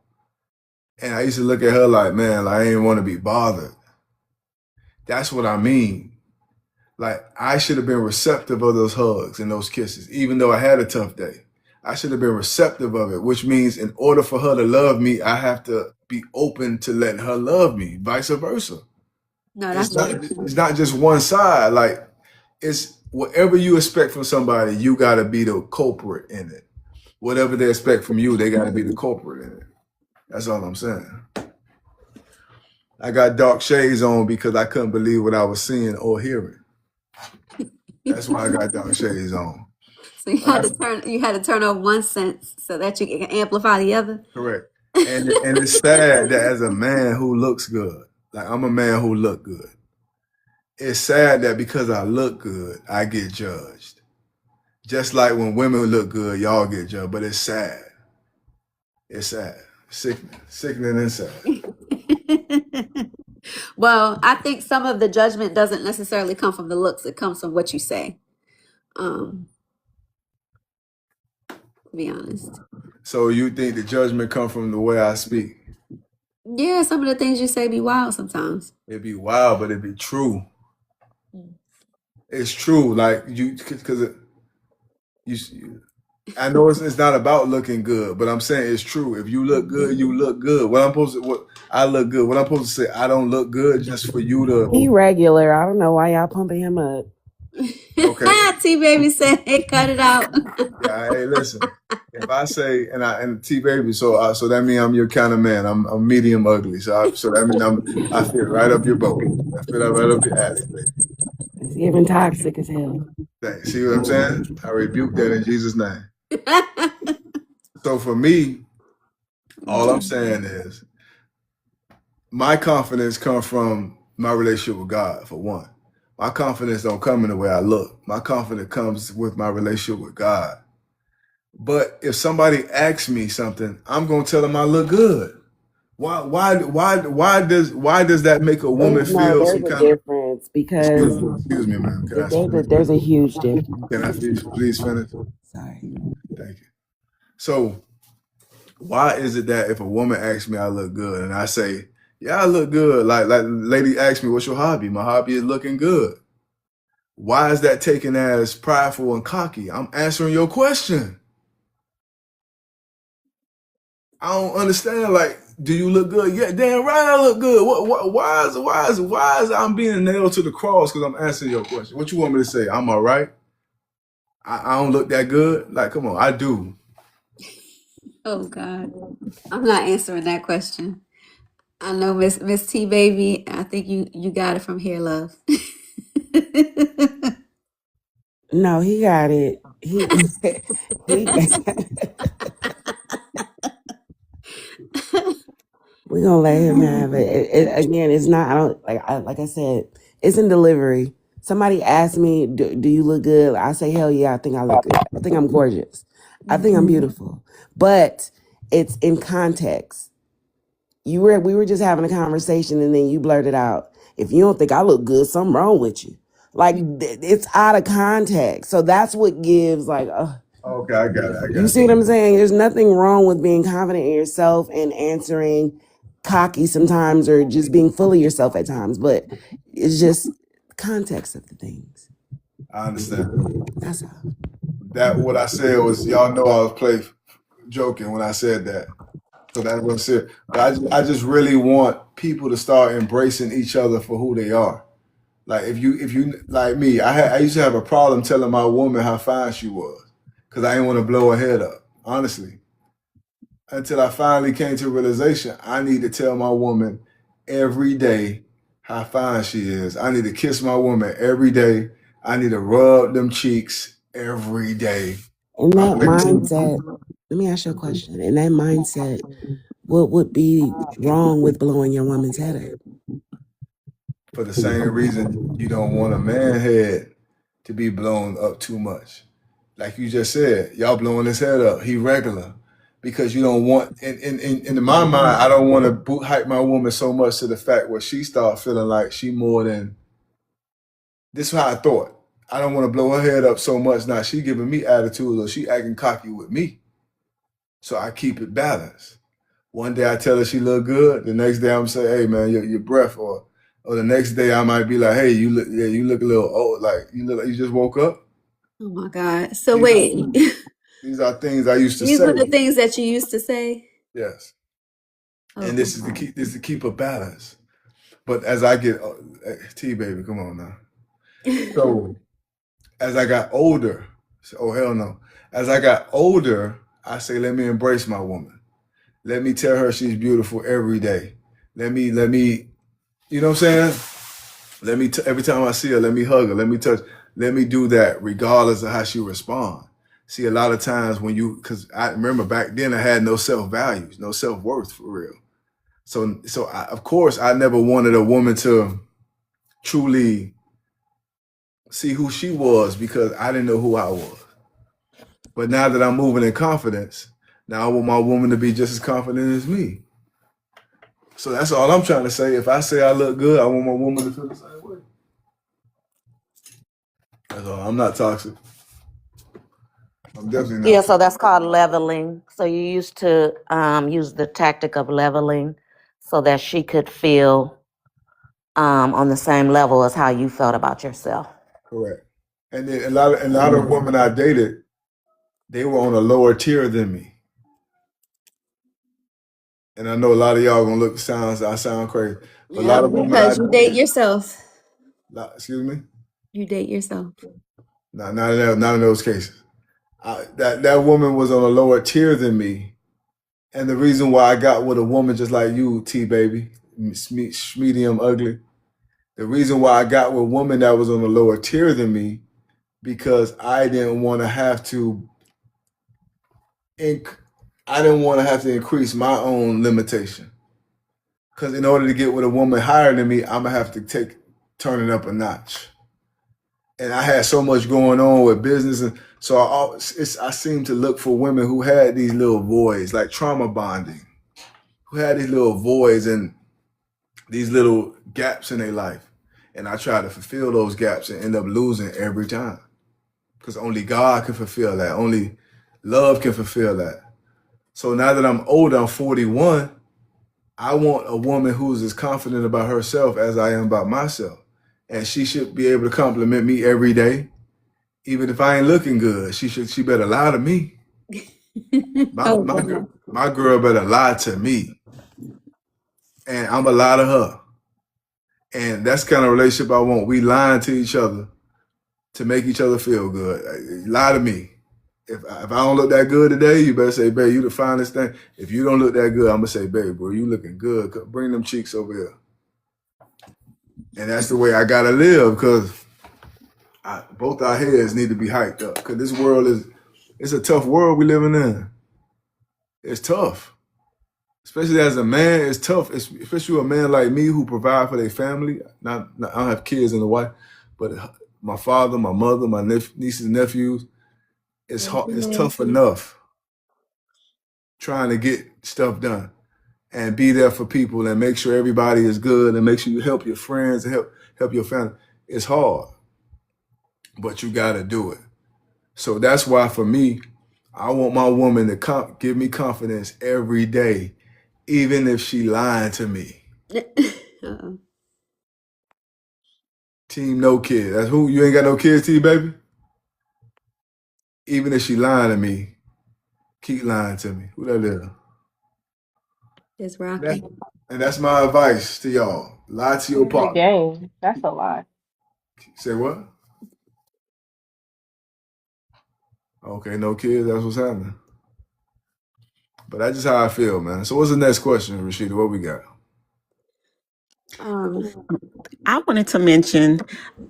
And I used to look at her like, man, like I didn't want to be bothered. That's what I mean. Like I should have been receptive of those hugs and those kisses, even though I had a tough day. I should have been receptive of it, which means in order for her to love me, I have to be open to letting her love me, vice versa. No, It's that's not, true. it's not just one side. Like it's whatever you expect from somebody, you got to be the culprit in it. Whatever they expect from you, they got to be the culprit in it. That's all I'm saying. I got dark shades on because I couldn't believe what I was seeing or hearing. That's why I got dark shades on. So you had to turn off one sense so that you can amplify the other. Correct. And it's sad that as a man who looks good, like I'm a man who look good. It's sad that because I look good, I get judged. Just like when women look good, y'all get judged. But it's sad. It's sad. Sickening and sad. Well, I think some of the judgment doesn't necessarily come from the looks. It comes from what you say. To be honest. So you think the judgment come from the way I speak? Yeah, some of the things you say be wild sometimes. It'd be wild, but it'd be true. It's true. Like because I know it's not about looking good, but I'm saying it's true. If you look good, you look good. What I look good. What I'm supposed to say, I don't look good just for you to. He regular. I don't know why y'all pumping him up. Okay. T Baby said, "Hey, cut it out." Yeah. Hey, listen. If I say and T Baby, so that means I'm your kind of man. I'm medium ugly. So that means I fit right up your boat. I fit right up your alley, baby. It's even toxic as hell. Thanks. See what I'm saying? I rebuke that in Jesus' name. So for me, all I'm saying is my confidence comes from my relationship with God, for one. My confidence don't come in the way I look. My confidence comes with my relationship with God. But if somebody asks me something, I'm gonna tell them I look good. Why does that make a woman feel some there's a kind of difference because excuse me, man. there's a huge difference. Can I please finish? Sorry. Thank you. So why is it that if a woman asks me I look good and I say, yeah, I look good, like lady asked me, what's your hobby? My hobby is looking good. Why is that taken as prideful and cocky? I'm answering your question. I don't understand. Like, do you look good? Yeah, damn right I look good. Why is I'm being nailed to the cross because I'm answering your question? What you want me to say? I'm all right. I don't look that good. Like, come on, I do. Oh God, I'm not answering that question. I know Miss T Baby. I think you got it from here, love. No, he got it. He we're gonna let him have it. Again, it's not. I don't like I said. It's in delivery. Somebody asked me, "Do you look good?" I say, "Hell yeah, I think I look good. I think I'm gorgeous. I think I'm beautiful." But it's in context. We were just having a conversation, and then you blurted out, "If you don't think I look good, something wrong with you." Like it's out of context. So that's what gives like. Okay, I got it. You see what I'm saying? There's nothing wrong with being confident in yourself and answering cocky sometimes or just being full of yourself at times, but it's just context of the things. I understand. That's all. That what I said was y'all know I was joking when I said that. So that's what I said. But I just really want people to start embracing each other for who they are. Like if you like me, I used to have a problem telling my woman how fine she was because I didn't want to blow her head up. Honestly, until I finally came to a realization, I need to tell my woman every day how fine she is. I need to kiss my woman every day. I need to rub them cheeks every day. In that mindset, let me ask you a question. In that mindset, what would be wrong with blowing your woman's head up? For the same reason you don't want a man head to be blown up too much. Like you just said, y'all blowing his head up. He regular. Because you don't want, in my mind, I don't want to hype my woman so much to the fact where she start feeling like she more than, this is how I thought. I don't want to blow her head up so much now she giving me attitude or she acting cocky with me. So I keep it balanced. One day I tell her she look good. The next day I'm say, hey man, your breath, or the next day I might be like, hey, you look a little old, like you look like you just woke up. Oh my God. So These are wait, these are things I used to these were the say. things that you used to say? Yes, Oh and my this is to keep a balance. But as I get T baby, come on now. God. So as I got older, oh hell no. As I got older, I say, let me embrace my woman. Let me tell her she's beautiful every day. Let me, you know what I'm saying? Let me, every time I see her, let me hug her. Let me touch, let me do that regardless of how she respond. See, a lot of times when because I remember back then I had no self-values, no self-worth for real. So of course, I never wanted a woman to truly see who she was because I didn't know who I was. But now that I'm moving in confidence, now I want my woman to be just as confident as me. So that's all I'm trying to say. If I say I look good, I want my woman to feel the same way. That's all. I'm not toxic. I'm definitely Yeah, not. so that's called leveling. So you used to use the tactic of leveling so that she could feel on the same level as how you felt about yourself. Correct. And then a lot of women I dated, they were on a lower tier than me. And I know a lot of y'all gonna I sound crazy. But a Yeah, lot of women I because you date dated, yourself. excuse me, You date yourself. not in those cases. That woman was on a lower tier than me. And the reason why I got with a woman just like you, T baby, medium ugly, the reason why I got with a woman that was on a lower tier than me, because I didn't want to have to increase my own limitation. Because in order to get with a woman higher than me, I'm gonna have to turn it up a notch. And I had so much going on with business, and so I seem to look for women who had these little voids, like trauma bonding, who had these little voids and these little gaps in their life. And I try to fulfill those gaps and end up losing every time. Because only God can fulfill that. Only love can fulfill that. So now that I'm older, I'm 41, I want a woman who's as confident about herself as I am about myself. And she should be able to compliment me every day. Even if I ain't looking good, she better lie to me. Oh God. My girl better lie to me. And I'm going to lie to her. And that's the kind of relationship I want. We lying to each other to make each other feel good. Lie to me. If I don't look that good today, you better say, babe, you the finest thing. If you don't look that good, I'm going to say, babe, bro, you looking good. Bring them cheeks over here. And that's the way I got to live, because both our heads need to be hyped up. Because this world it's a tough world we living in. It's tough. Especially as a man, it's tough. Especially a man like me who provide for their family. I don't have kids and a wife, but my father, my mother, my nieces and nephews, it's hard. It's tough enough trying to get stuff done and be there for people and make sure everybody is good and make sure you help your friends and help your family. It's hard, but you got to do it. So that's why for me, I want my woman to give me confidence every day, even if she lying to me. Uh-oh. Team no kid. That's who. You ain't got no kids, T baby. Even if she lying to me, keep lying to me. Who that is? It's Rocky. And that's my advice to y'all. Lie to your Play the partner. game. That's a lie. Say what? Okay, no kids. That's what's happening. But that's just how I feel, man. So what's the next question, Rashida? What we got? I wanted to mention,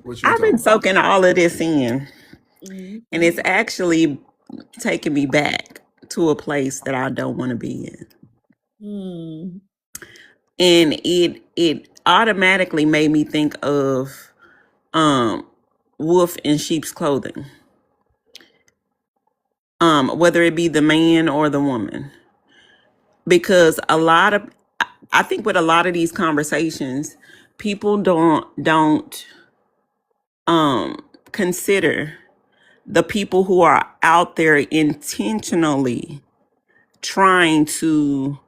What you I've been talking about? soaking all of this in, Mhm. and it's actually taking me back to a place that I don't want to be in. Hmm. And it automatically made me think of wolf in sheep's clothing. Whether it be the man or the woman. Because I think with a lot of these conversations, people don't consider the people who are out there intentionally trying to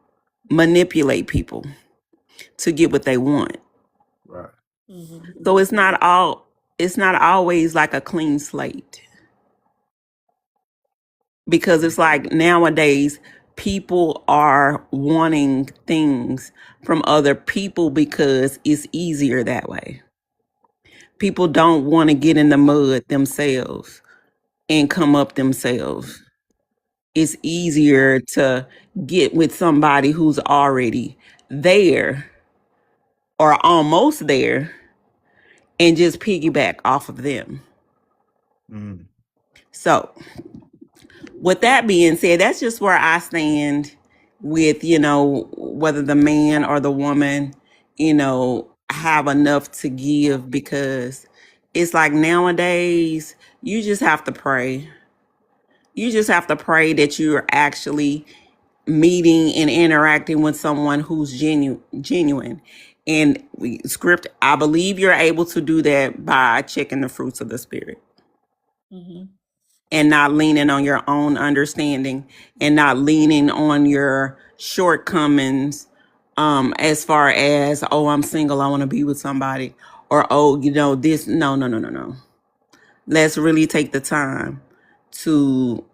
manipulate people to get what they want. Right. So it's not always like a clean slate, because it's like nowadays people are wanting things from other people because it's easier that way. People don't want to get in the mud themselves and come up themselves. It's easier to get with somebody who's already there or almost there and just piggyback off of them. Mm. So, with that being said, that's just where I stand with, whether the man or the woman, have enough to give, because it's like nowadays you just have to pray. You just have to pray that you're actually meeting and interacting with someone who's genuine. And script, I believe you're able to do that by checking the fruits of the spirit and not leaning on your own understanding and not leaning on your shortcomings, as far as, oh, I'm single, I want to be with somebody, or, oh, this. No. Let's really take the time to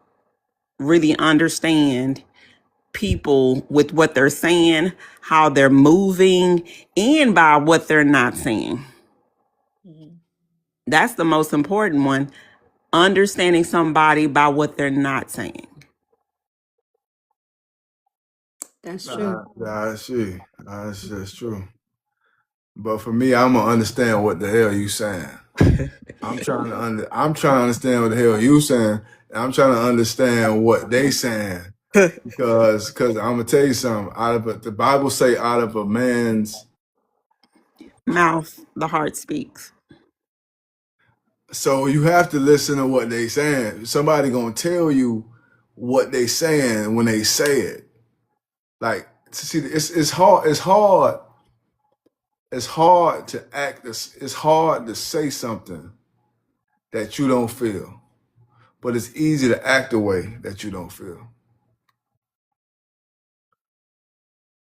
really understand people with what they're saying, how they're moving, and by what they're not saying. That's the most important one. Understanding somebody by what they're not saying. That's true. That's true. But for me, I'm gonna understand what the hell you saying. I'm trying to understand what the hell you saying. And I'm trying to understand what they saying. Because I'm gonna tell you something. The Bible say out of a man's Mouth, the heart speaks. so you have to listen to what they saying. Somebody gonna tell you what they saying when they say it. Like, see, it's hard. It's hard to act. It's hard to say something that you don't feel, but it's easy to act a way that you don't feel.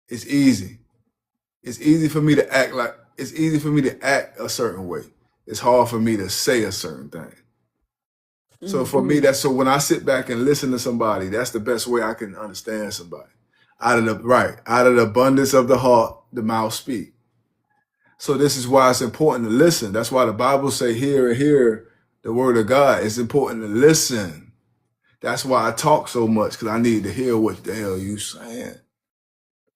It's easy. It's easy for me to act a certain way. It's hard for me to say a certain thing. So for me, so when I sit back and listen to somebody, that's the best way I can understand somebody. Out of the abundance of the heart, the mouth speak. So this is why it's important to listen. That's why the Bible say hear the word of God. It's important to listen. That's why I talk so much, because I need to hear what the hell you saying.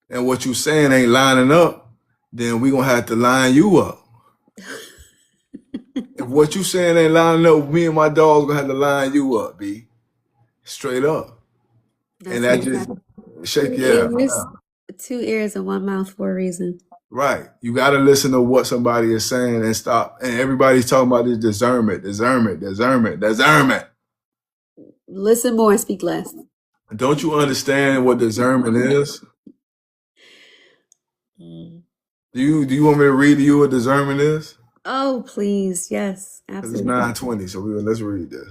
And what you saying ain't lining up, then we gonna have to line you up. If what you saying ain't lining up, me and my dog's gonna have to line you up, B. Straight up. And that just shake your ass. 2 ears and 1 mouth for a reason. Right. You got to listen to what somebody is saying and stop. And everybody's talking about this discernment. Listen more and speak less. Don't you understand what discernment is? Do you want me to read to you what discernment is? Oh, please. Yes, Because it's absolutely. 9:20, so let's read this.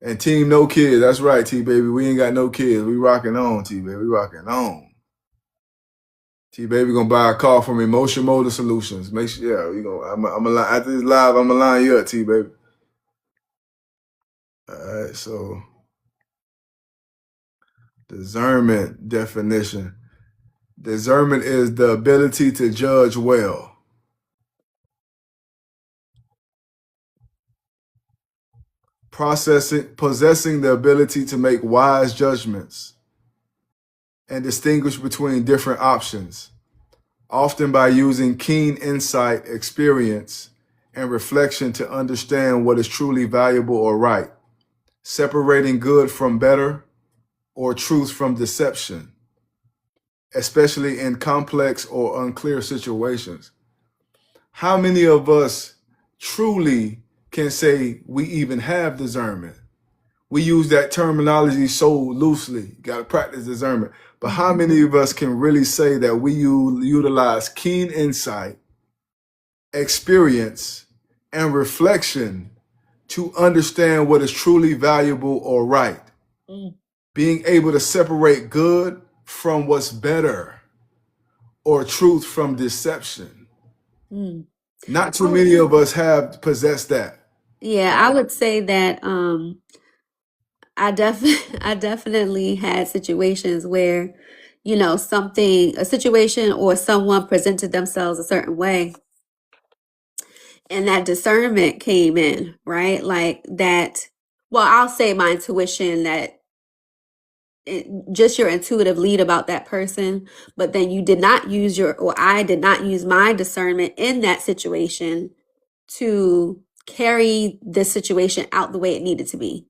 And team no kids. That's right, T baby. We ain't got no kids. We rocking on, T baby. We rocking on. T baby gonna buy a car from Emotion Motor Solutions. Make sure, yeah, we gonna. I'm gonna after this live. I'm gonna line you up, T baby. All right, so discernment definition. Discernment is the ability to judge well. Possessing the ability to make wise judgments and distinguish between different options, often by using keen insight, experience, and reflection to understand what is truly valuable or right, separating good from better or truth from deception, especially in complex or unclear situations. How many of us truly can say we even have discernment? We use that terminology so loosely. You got to practice discernment. But how many of us can really say that we utilize keen insight, experience, and reflection to understand what is truly valuable or right? being able to separate good from what's better or truth from deception. Mm. Not too many of us have possessed that. Yeah, I would say that I definitely had situations where, you know, a situation or someone presented themselves a certain way, and that discernment came in, right? Like that, well, I'll say my intuition that just your intuitive lead about that person, but then you did not use or I did not use my discernment in that situation to carry this situation out the way it needed to be.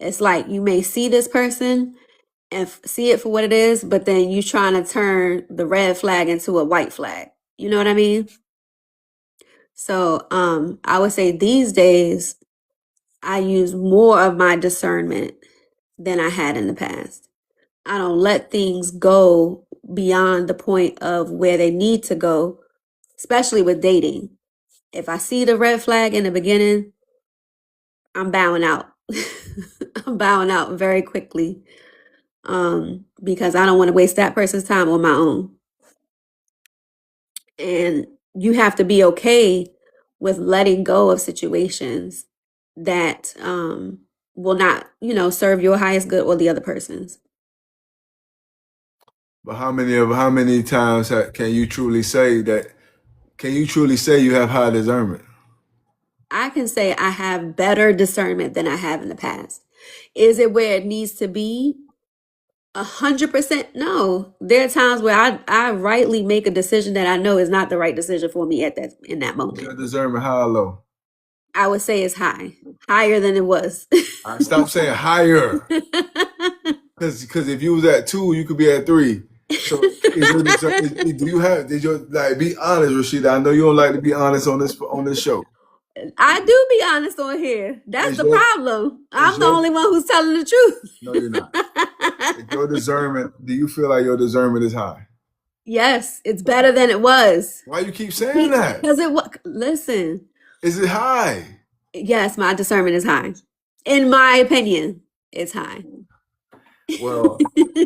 It's like you may see this person and see it for what it is, but then you trying to turn the red flag into a white flag. You know what I mean? So I would say these days I use more of my discernment than I had in the past. I don't let things go beyond the point of where they need to go, especially with dating. If I see the red flag in the beginning, I'm bowing out. I'm bowing out very quickly because I don't want to waste that person's time on my own. And you have to be okay with letting go of situations that will not, you know, serve your highest good or the other person's. But how many times can you truly say that? Can you truly say you have high discernment? I can say I have better discernment than I have in the past. Is it where it needs to be? 100% no. There are times where I rightly make a decision that I know is not the right decision for me in that Is your moment. discernment high or low? I would say it's higher than it was. All right, stop saying higher. Because if you was at 2, you could be at 3. So do you have? Did you like be honest, Rashida? I know you don't like to be honest on this show. I do be honest on here. That's Is the your problem. I'm the your only one who's telling the truth. no, you're not. Is your discernment? Do you feel like your discernment is high? Yes, it's better than it was. Why you keep saying that? Because it was. Listen. Is it high? Yes, my discernment is high. In my opinion, it's high. Well,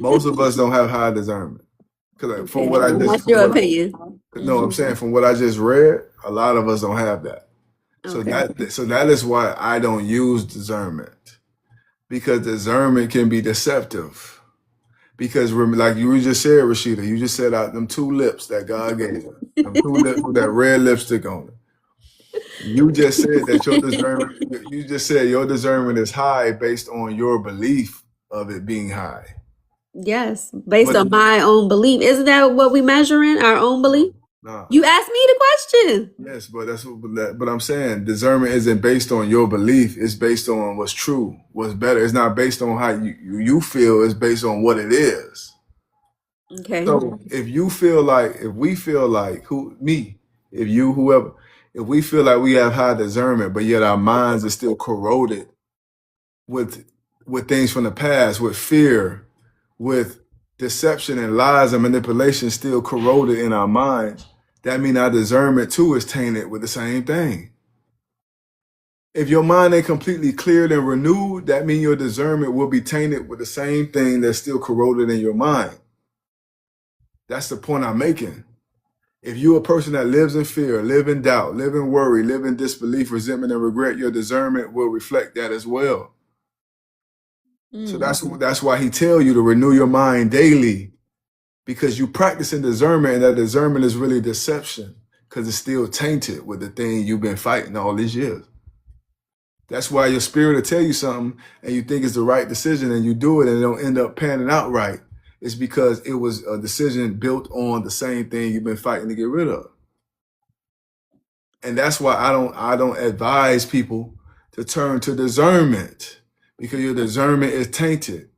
most of us don't have high discernment. Because from what I just, What's your opinion? No, I'm saying from what I just read, a lot of us don't have that. So that is why I don't use discernment, because discernment can be deceptive. Because like you just said, Rashida, you just said out them 2 lips that God gave you, them 2 lips with that red lipstick on it. You just said that your discernment. You just said your discernment is high based on your belief of it being high. Yes, based on my own belief. Isn't that what we measuring? Our own belief? Nah. You asked me the question. Yes, but I'm saying discernment isn't based on your belief. It's based on what's true, what's better. It's not based on how you feel. It's based on what it is. Okay. So if we feel like if we feel like we have high discernment, but yet our minds are still corroded with things from the past, with fear, with deception and lies and manipulation still corroded in our minds, that means our discernment too is tainted with the same thing. If your mind ain't completely cleared and renewed, that means your discernment will be tainted with the same thing that's still corroded in your mind. That's the point I'm making. If you're a person that lives in fear, live in doubt, live in worry, live in disbelief, resentment, and regret, your discernment will reflect that as well. So that's why he tells you to renew your mind daily, because you practicing discernment, and that discernment is really deception, because it's still tainted with the thing you've been fighting all these years. That's why your spirit will tell you something and you think it's the right decision and you do it and it don't end up panning out right. It's because it was a decision built on the same thing you've been fighting to get rid of. And that's why I don't advise people to turn to discernment, because your discernment is tainted.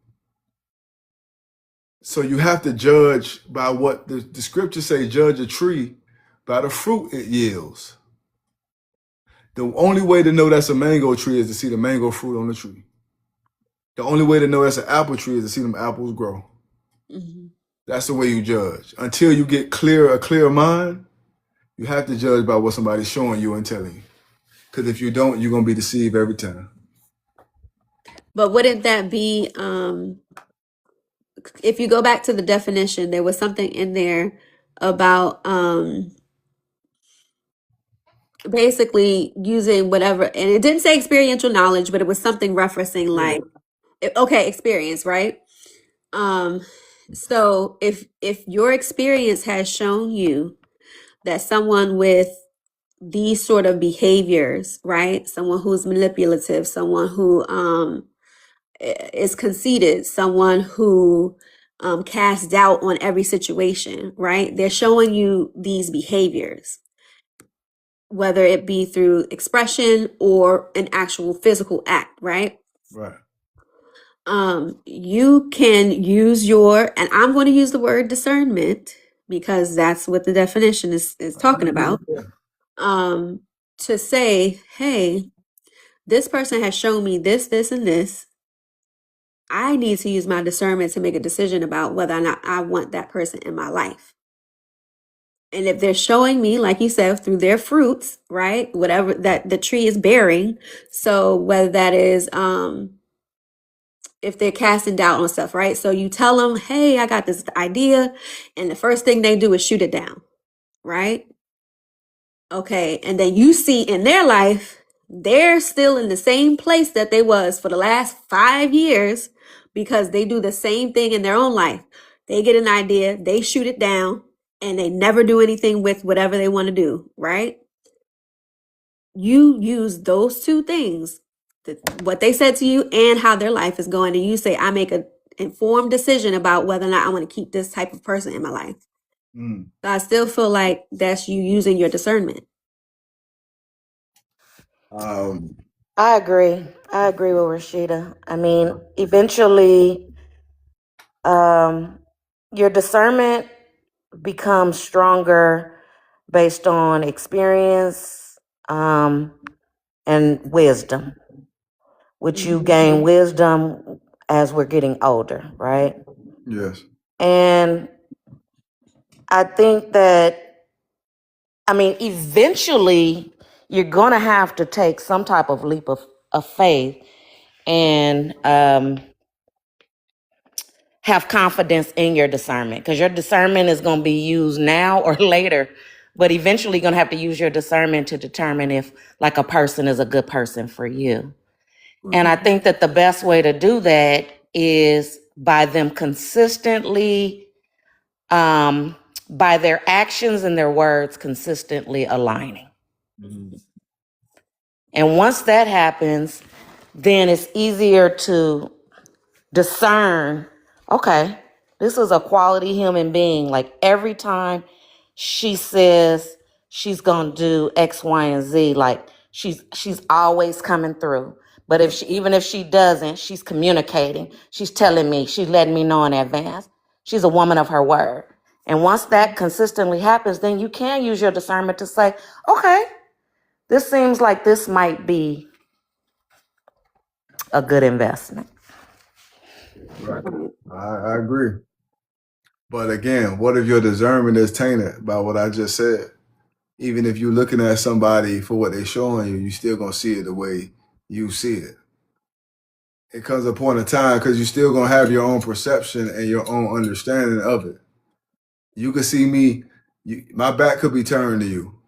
So you have to judge by what the scriptures say, judge a tree by the fruit it yields. The only way to know that's a mango tree is to see the mango fruit on the tree. The only way to know that's an apple tree is to see them apples grow. Mm-hmm. That's the way you judge. Until you get a clear mind, you have to judge by what somebody's showing you and telling you. Because if you don't, you're going to be deceived every time. But wouldn't that be if you go back to the definition, there was something in there about basically using whatever, and it didn't say experiential knowledge, but it was something referencing like, okay, experience, right? So if your experience has shown you that someone with these sort of behaviors, right? Someone who's manipulative, someone who is conceited, someone who casts doubt on every situation, right? They're showing you these behaviors, whether it be through expression or an actual physical act, right? Right. You can use your, and I'm going to use the word discernment because that's what the definition is talking about. To say, hey, this person has shown me this, this, and this. I need to use my discernment to make a decision about whether or not I want that person in my life. And if they're showing me, like you said, through their fruits, right? Whatever that the tree is bearing. So whether that is, if they're casting doubt on stuff, right? So you tell them, hey, I got this idea. And the first thing they do is shoot it down, right? Okay. And then you see in their life, they're still in the same place that they was for the last 5 years because they do the same thing in their own life. They get an idea, they shoot it down, and they never do anything with whatever they want to do, right? You use those two things, what they said to you and how their life is going, and you say, I make an informed decision about whether or not I want to keep this type of person in my life. So I still feel like that's you using your discernment. I agree. I agree with Rashida. I mean, eventually, your discernment becomes stronger based on experience and wisdom, which you gain wisdom as we're getting older, right? Yes. And I think that, I mean, eventually you're going to have to take some type of leap of faith and have confidence in your discernment, because your discernment is going to be used now or later, but eventually you're going to have to use your discernment to determine if like a person is a good person for you. And I think that the best way to do that is by them consistently, by their actions and their words consistently aligning. And once that happens, then it's easier to discern, okay, this is a quality human being. Like every time she says she's gonna do X, Y, and Z, like she's always coming through. But even if she doesn't, she's communicating. She's telling me, she's letting me know in advance. She's a woman of her word. And once that consistently happens, then you can use your discernment to say, okay, this seems like this might be a good investment. Right. I agree. But again, what if your discernment is tainted by what I just said? Even if you're looking at somebody for what they're showing you, you're still going to see it the way you see it. It comes a point of time because you're still going to have your own perception and your own understanding of it. You can see me, my back could be turned to you.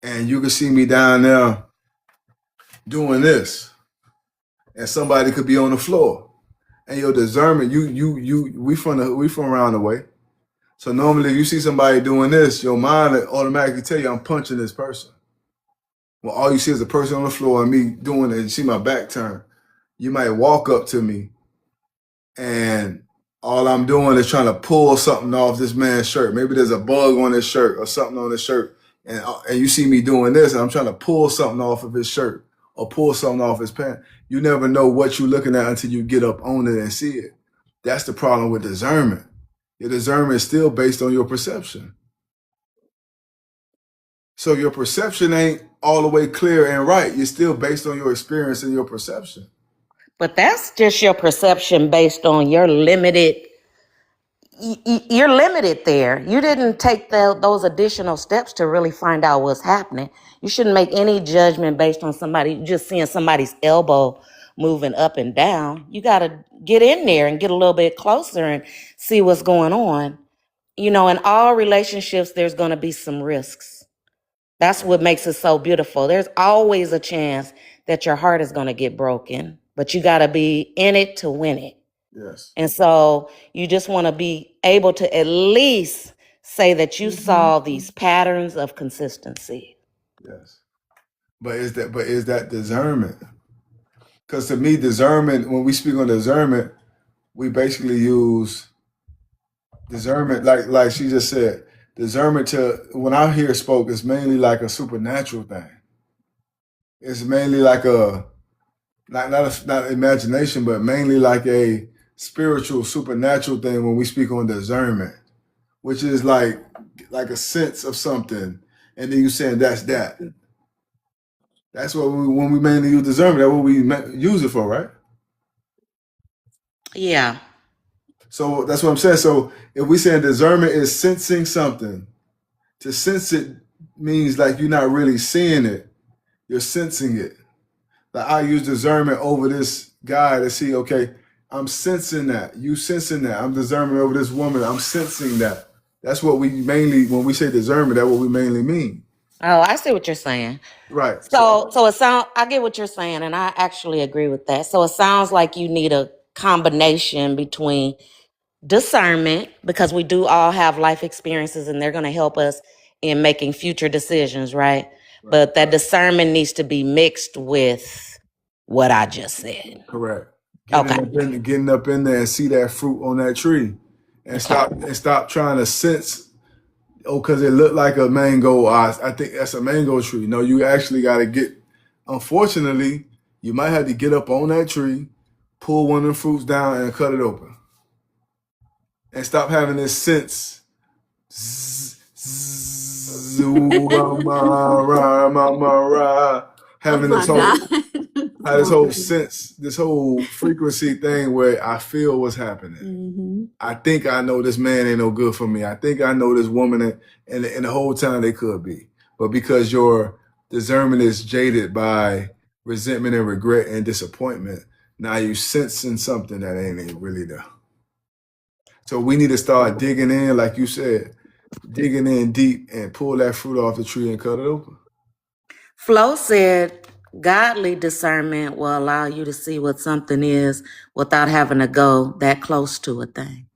And you can see me down there doing this. And somebody could be on the floor. And your discernment, we from around the way. So normally if you see somebody doing this, your mind automatically tell you I'm punching this person. Well, all you see is a person on the floor and me doing it, and you see my back turn. You might walk up to me and all I'm doing is trying to pull something off this man's shirt. Maybe there's a bug on his shirt or something on his shirt. And you see me doing this and I'm trying to pull something off of his shirt or pull something off his pants. You never know what you're looking at until you get up on it and see it. That's the problem with discernment. Your discernment is still based on your perception. So your perception ain't all the way clear and right. You're still based on your experience and your perception. But that's just your perception based on your limited, you're limited there. You didn't take those additional steps to really find out what's happening. You shouldn't make any judgment based on somebody, just seeing somebody's elbow moving up and down. You got to get in there and get a little bit closer and see what's going on. You know, in all relationships, there's going to be some risks. That's what makes it so beautiful. There's always a chance that your heart is going to get broken, but you got to be in it to win it. Yes. And so you just want to be able to at least say that you saw these patterns of consistency. Yes. But is that discernment? Because to me, discernment, when we speak on discernment, we basically use discernment, like she just said, discernment to, when I hear spoke, it's mainly like a supernatural thing. It's mainly like not imagination, but mainly like a spiritual, supernatural thing when we speak on discernment, which is like a sense of something, and then you saying that's that. That's what when we mainly use discernment. That's what we use it for, right? Yeah. So that's what I'm saying. So if we saying discernment is sensing something, to sense it means like you're not really seeing it, you're sensing it. Like I use discernment over this guy to see, okay, I'm sensing that. You sensing that. I'm discerning over this woman. I'm sensing that. That's what we mainly, when we say discernment, that's what we mainly mean. Oh, I see what you're saying. Right. So I get what you're saying, and I actually agree with that. So it sounds like you need a combination between discernment, because we do all have life experiences and they're going to help us in making future decisions, right? But that discernment needs to be mixed with what I just said. Correct. Okay. Getting up in there and see that fruit on that tree, and stop trying to sense. Oh, because it looked like a mango. I think that's a mango tree. No, you actually got to get. Unfortunately, you might have to get up on that tree, pull one of the fruits down, and cut it open, and stop having this sense. Having this whole sense, this whole frequency thing where I feel what's happening. I think I know this man ain't no good for me. I think I know this woman, and the whole time they could be. But because your discernment is jaded by resentment and regret and disappointment, now you sensing something that ain't really there. So we need to start digging in, like you said, digging in deep and pull that fruit off the tree and cut it open. Flo said godly discernment will allow you to see what something is without having to go that close to a thing.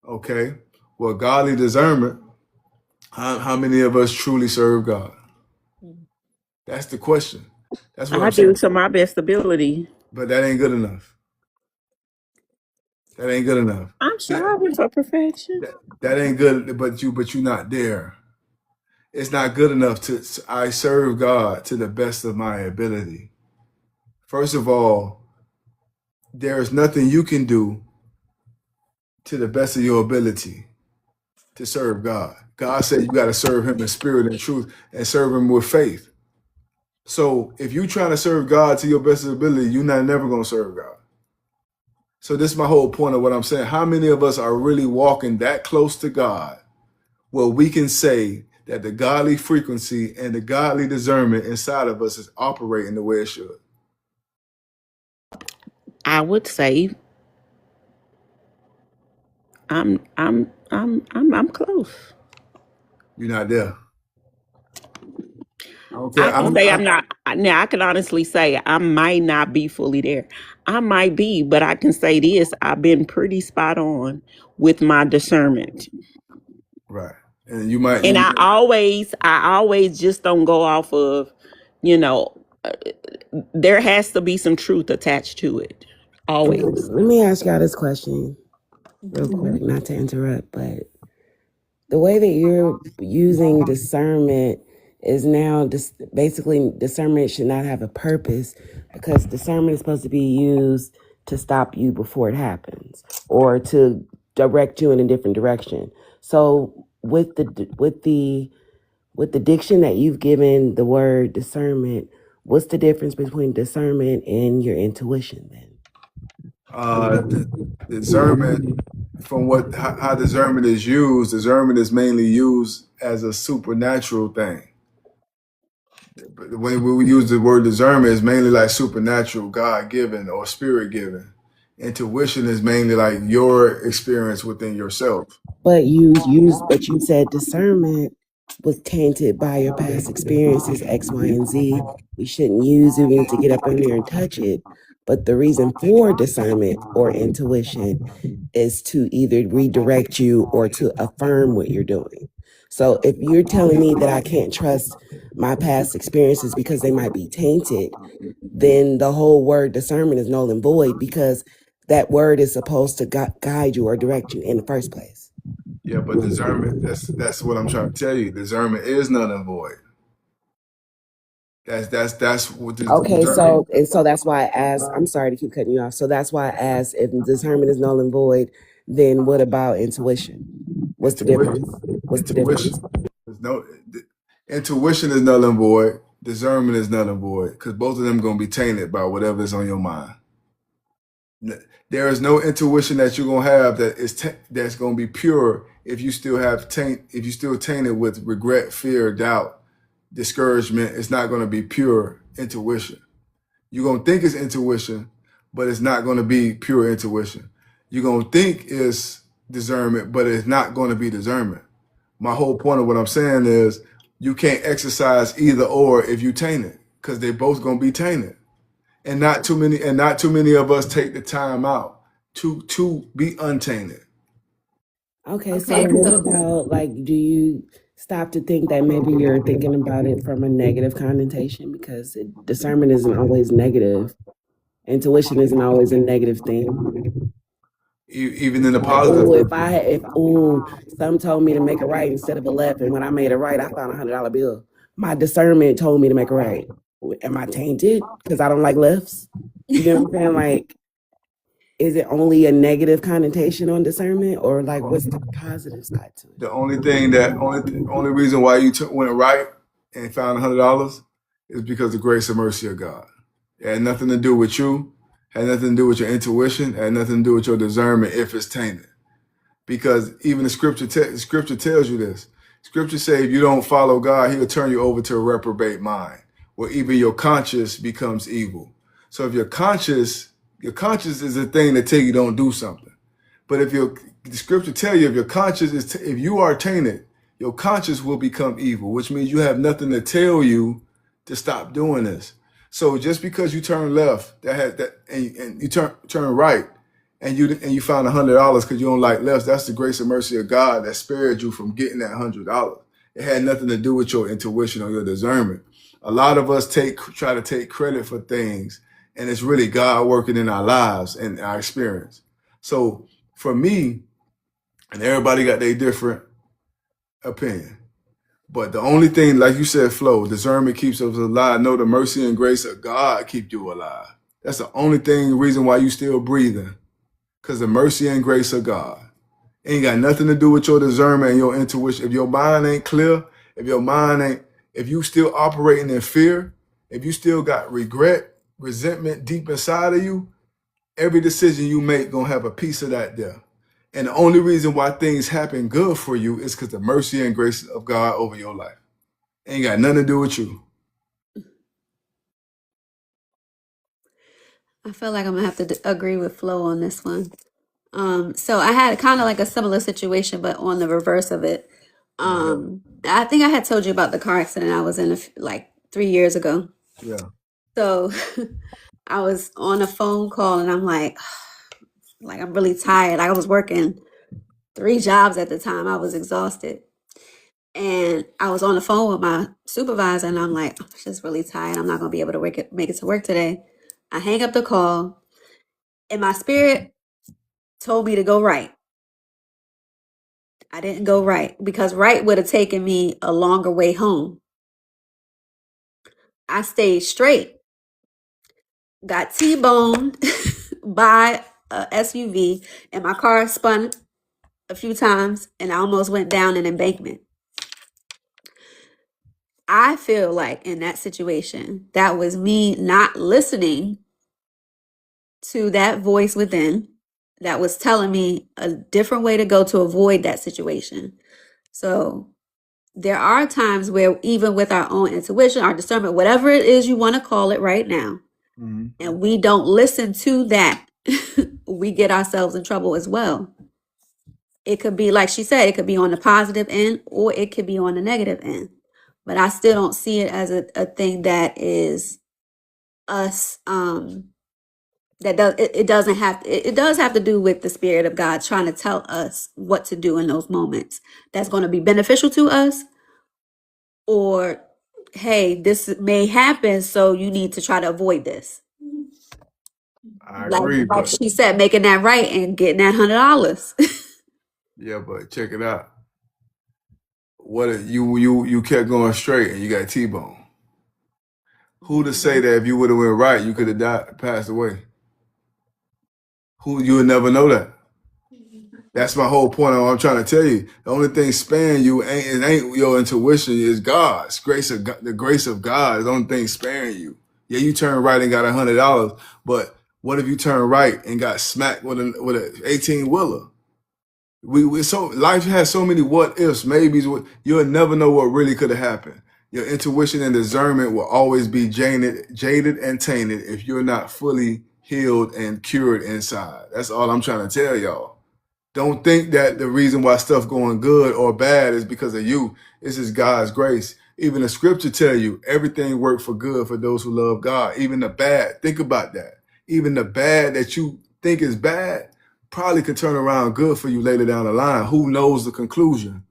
Okay. Well, godly discernment, how many of us truly serve God? That's the question. That's what I I'm do saying. to my best ability. But that ain't good enough. That ain't good enough. I'm striving for perfection. That ain't good, but you're not there. It's not good enough I serve God to the best of my ability. First of all, there is nothing you can do to the best of your ability to serve God. God said you got to serve him in spirit and truth and serve him with faith. So if you're trying to serve God to your best of ability, you're not never going to serve God. So this is my whole point of what I'm saying. How many of us are really walking that close to God where we can say that the godly frequency and the godly discernment inside of us is operating the way it should? I would say I'm close. You're not there. I can say I'm not. Now I can honestly say I might not be fully there. I might be, but I can say this: I've been pretty spot on with my discernment. Right, and you might. And I always just don't go off of, there has to be some truth attached to it. Always. Let me ask y'all this question real quick, not to interrupt, but the way that you're using discernment is now basically discernment should not have a purpose, because discernment is supposed to be used to stop you before it happens or to direct you in a different direction. So with the diction that you've given the word discernment, what's the difference between discernment and your intuition then? Discernment, from how discernment is used, discernment is mainly used as a supernatural thing. But when we use the word discernment, it's mainly like supernatural, God-given or spirit-given. Intuition is mainly like your experience within yourself. But you said discernment was tainted by your past experiences, X, Y, and Z. We shouldn't use it. We need to get up in there and touch it. But the reason for discernment or intuition is to either redirect you or to affirm what you're doing. So if you're telling me that I can't trust my past experiences because they might be tainted, then the whole word discernment is null and void, because that word is supposed to guide you or direct you in the first place. Yeah, but discernment, that's what I'm trying to tell you. Discernment is null and void. That's what the Okay, discernment. so that's why I asked. I'm sorry to keep cutting you off. So that's why I asked, if discernment is null and void, then what about intuition? What's the difference? What's the Intuition. difference? There's no intuition is null and void. Discernment is null and void, because both of them gonna be tainted by whatever is on your mind. There is no intuition that you're gonna have that's gonna be pure if you still tainted with regret, fear, doubt, discouragement. It's not gonna be pure intuition. You're gonna think it's intuition, but it's not gonna be pure intuition. You're gonna think it's discernment, but it's not gonna be discernment. My whole point of what I'm saying is you can't exercise either or if you tainted, because they're both gonna be tainted. And not too many of us take the time out to be untainted. Okay, so Okay, what so about, like, do you stop to think that maybe you're thinking about it from a negative connotation? Because discernment isn't always negative. Intuition isn't always a negative thing. Even in the Like, positive. some told me to make a right instead of a left, and when I made a right, I found $100 bill. My discernment told me to make a right. Am I tainted because I don't like lefts? You know what I'm saying? Like, is it only a negative connotation on discernment, or like what's the positive side to it? The only reason why you went right and found $100 is because of the grace and mercy of God. It had nothing to do with you. Had nothing to do with your intuition. Had nothing to do with your discernment if it's tainted. Because even the scripture tells you this. Scripture say if you don't follow God, He'll turn you over to a reprobate mind, where even your conscience becomes evil. So if your conscience is the thing that tell you don't do something. But if the scripture tell you if you are tainted, your conscience will become evil, which means you have nothing to tell you to stop doing this. So just because you turn left, and you turn right, and you found $100 because you don't like lefts, that's the grace and mercy of God that spared you from getting that $100. It had nothing to do with your intuition or your discernment. A lot of us try to take credit for things, and it's really God working in our lives and our experience. So for me, and everybody got their different opinion, but the only thing, like you said, Flo, discernment keeps us alive. No, the mercy and grace of God keep you alive. That's the only reason why you still breathing, because the mercy and grace of God ain't got nothing to do with your discernment and your intuition. If your mind ain't clear, if you still operating in fear, if you still got regret, resentment deep inside of you, every decision you make gonna have a piece of that there. And the only reason why things happen good for you is because the mercy and grace of God over your life. Ain't got nothing to do with you. I feel like I'm gonna have to agree with Flo on this one. So I had kind of like a similar situation, but on the reverse of it. I think I had told you about the car accident I was in like 3 years ago. Yeah. So I was on a phone call and I'm like I'm really tired. Like I was working 3 jobs at the time. I was exhausted. And I was on the phone with my supervisor and I'm like, I'm just really tired. I'm not gonna be able to make it to work today. I hang up the call and my spirit told me to go right. I didn't go right because right would have taken me a longer way home. I stayed straight, got T-boned by a SUV, and my car spun a few times and I almost went down an embankment. I feel like in that situation, that was me not listening to that voice within that was telling me a different way to go to avoid that situation. So there are times where even with our own intuition, our discernment, whatever it is you want to call it right now, and we don't listen to that we get ourselves in trouble as well. It could be, like she said, it could be on the positive end or it could be on the negative end. But I still don't see it as a thing that is us, that does, it doesn't have, it does have to do with the Spirit of God trying to tell us what to do in those moments that's going to be beneficial to us, or hey, this may happen, so you need to try to avoid this. I agree, Like but she said, making that right and getting that $100. yeah, but check it out. What if you kept going straight and you got T-bone? Who to say that if you would have went right, you could have died, passed away? Who, you would never know that. That's my whole point. I'm trying to tell you. The only thing sparing you ain't your intuition, is God's grace of God. The grace of God is the only thing sparing you. Yeah, you turn right and got $100, but what if you turn right and got smacked with an 18-wheeler? We so life has so many what ifs, maybes. You'll never know what really could have happened. Your intuition and discernment will always be jaded and tainted if you're not fully healed and cured inside. That's all I'm trying to tell y'all. Don't think that the reason why stuff going good or bad is because of you. This is God's grace. Even the scripture tell you everything worked for good for those who love God. Even the bad, think about that. Even the bad that you think is bad probably could turn around good for you later down the line. Who knows the conclusion?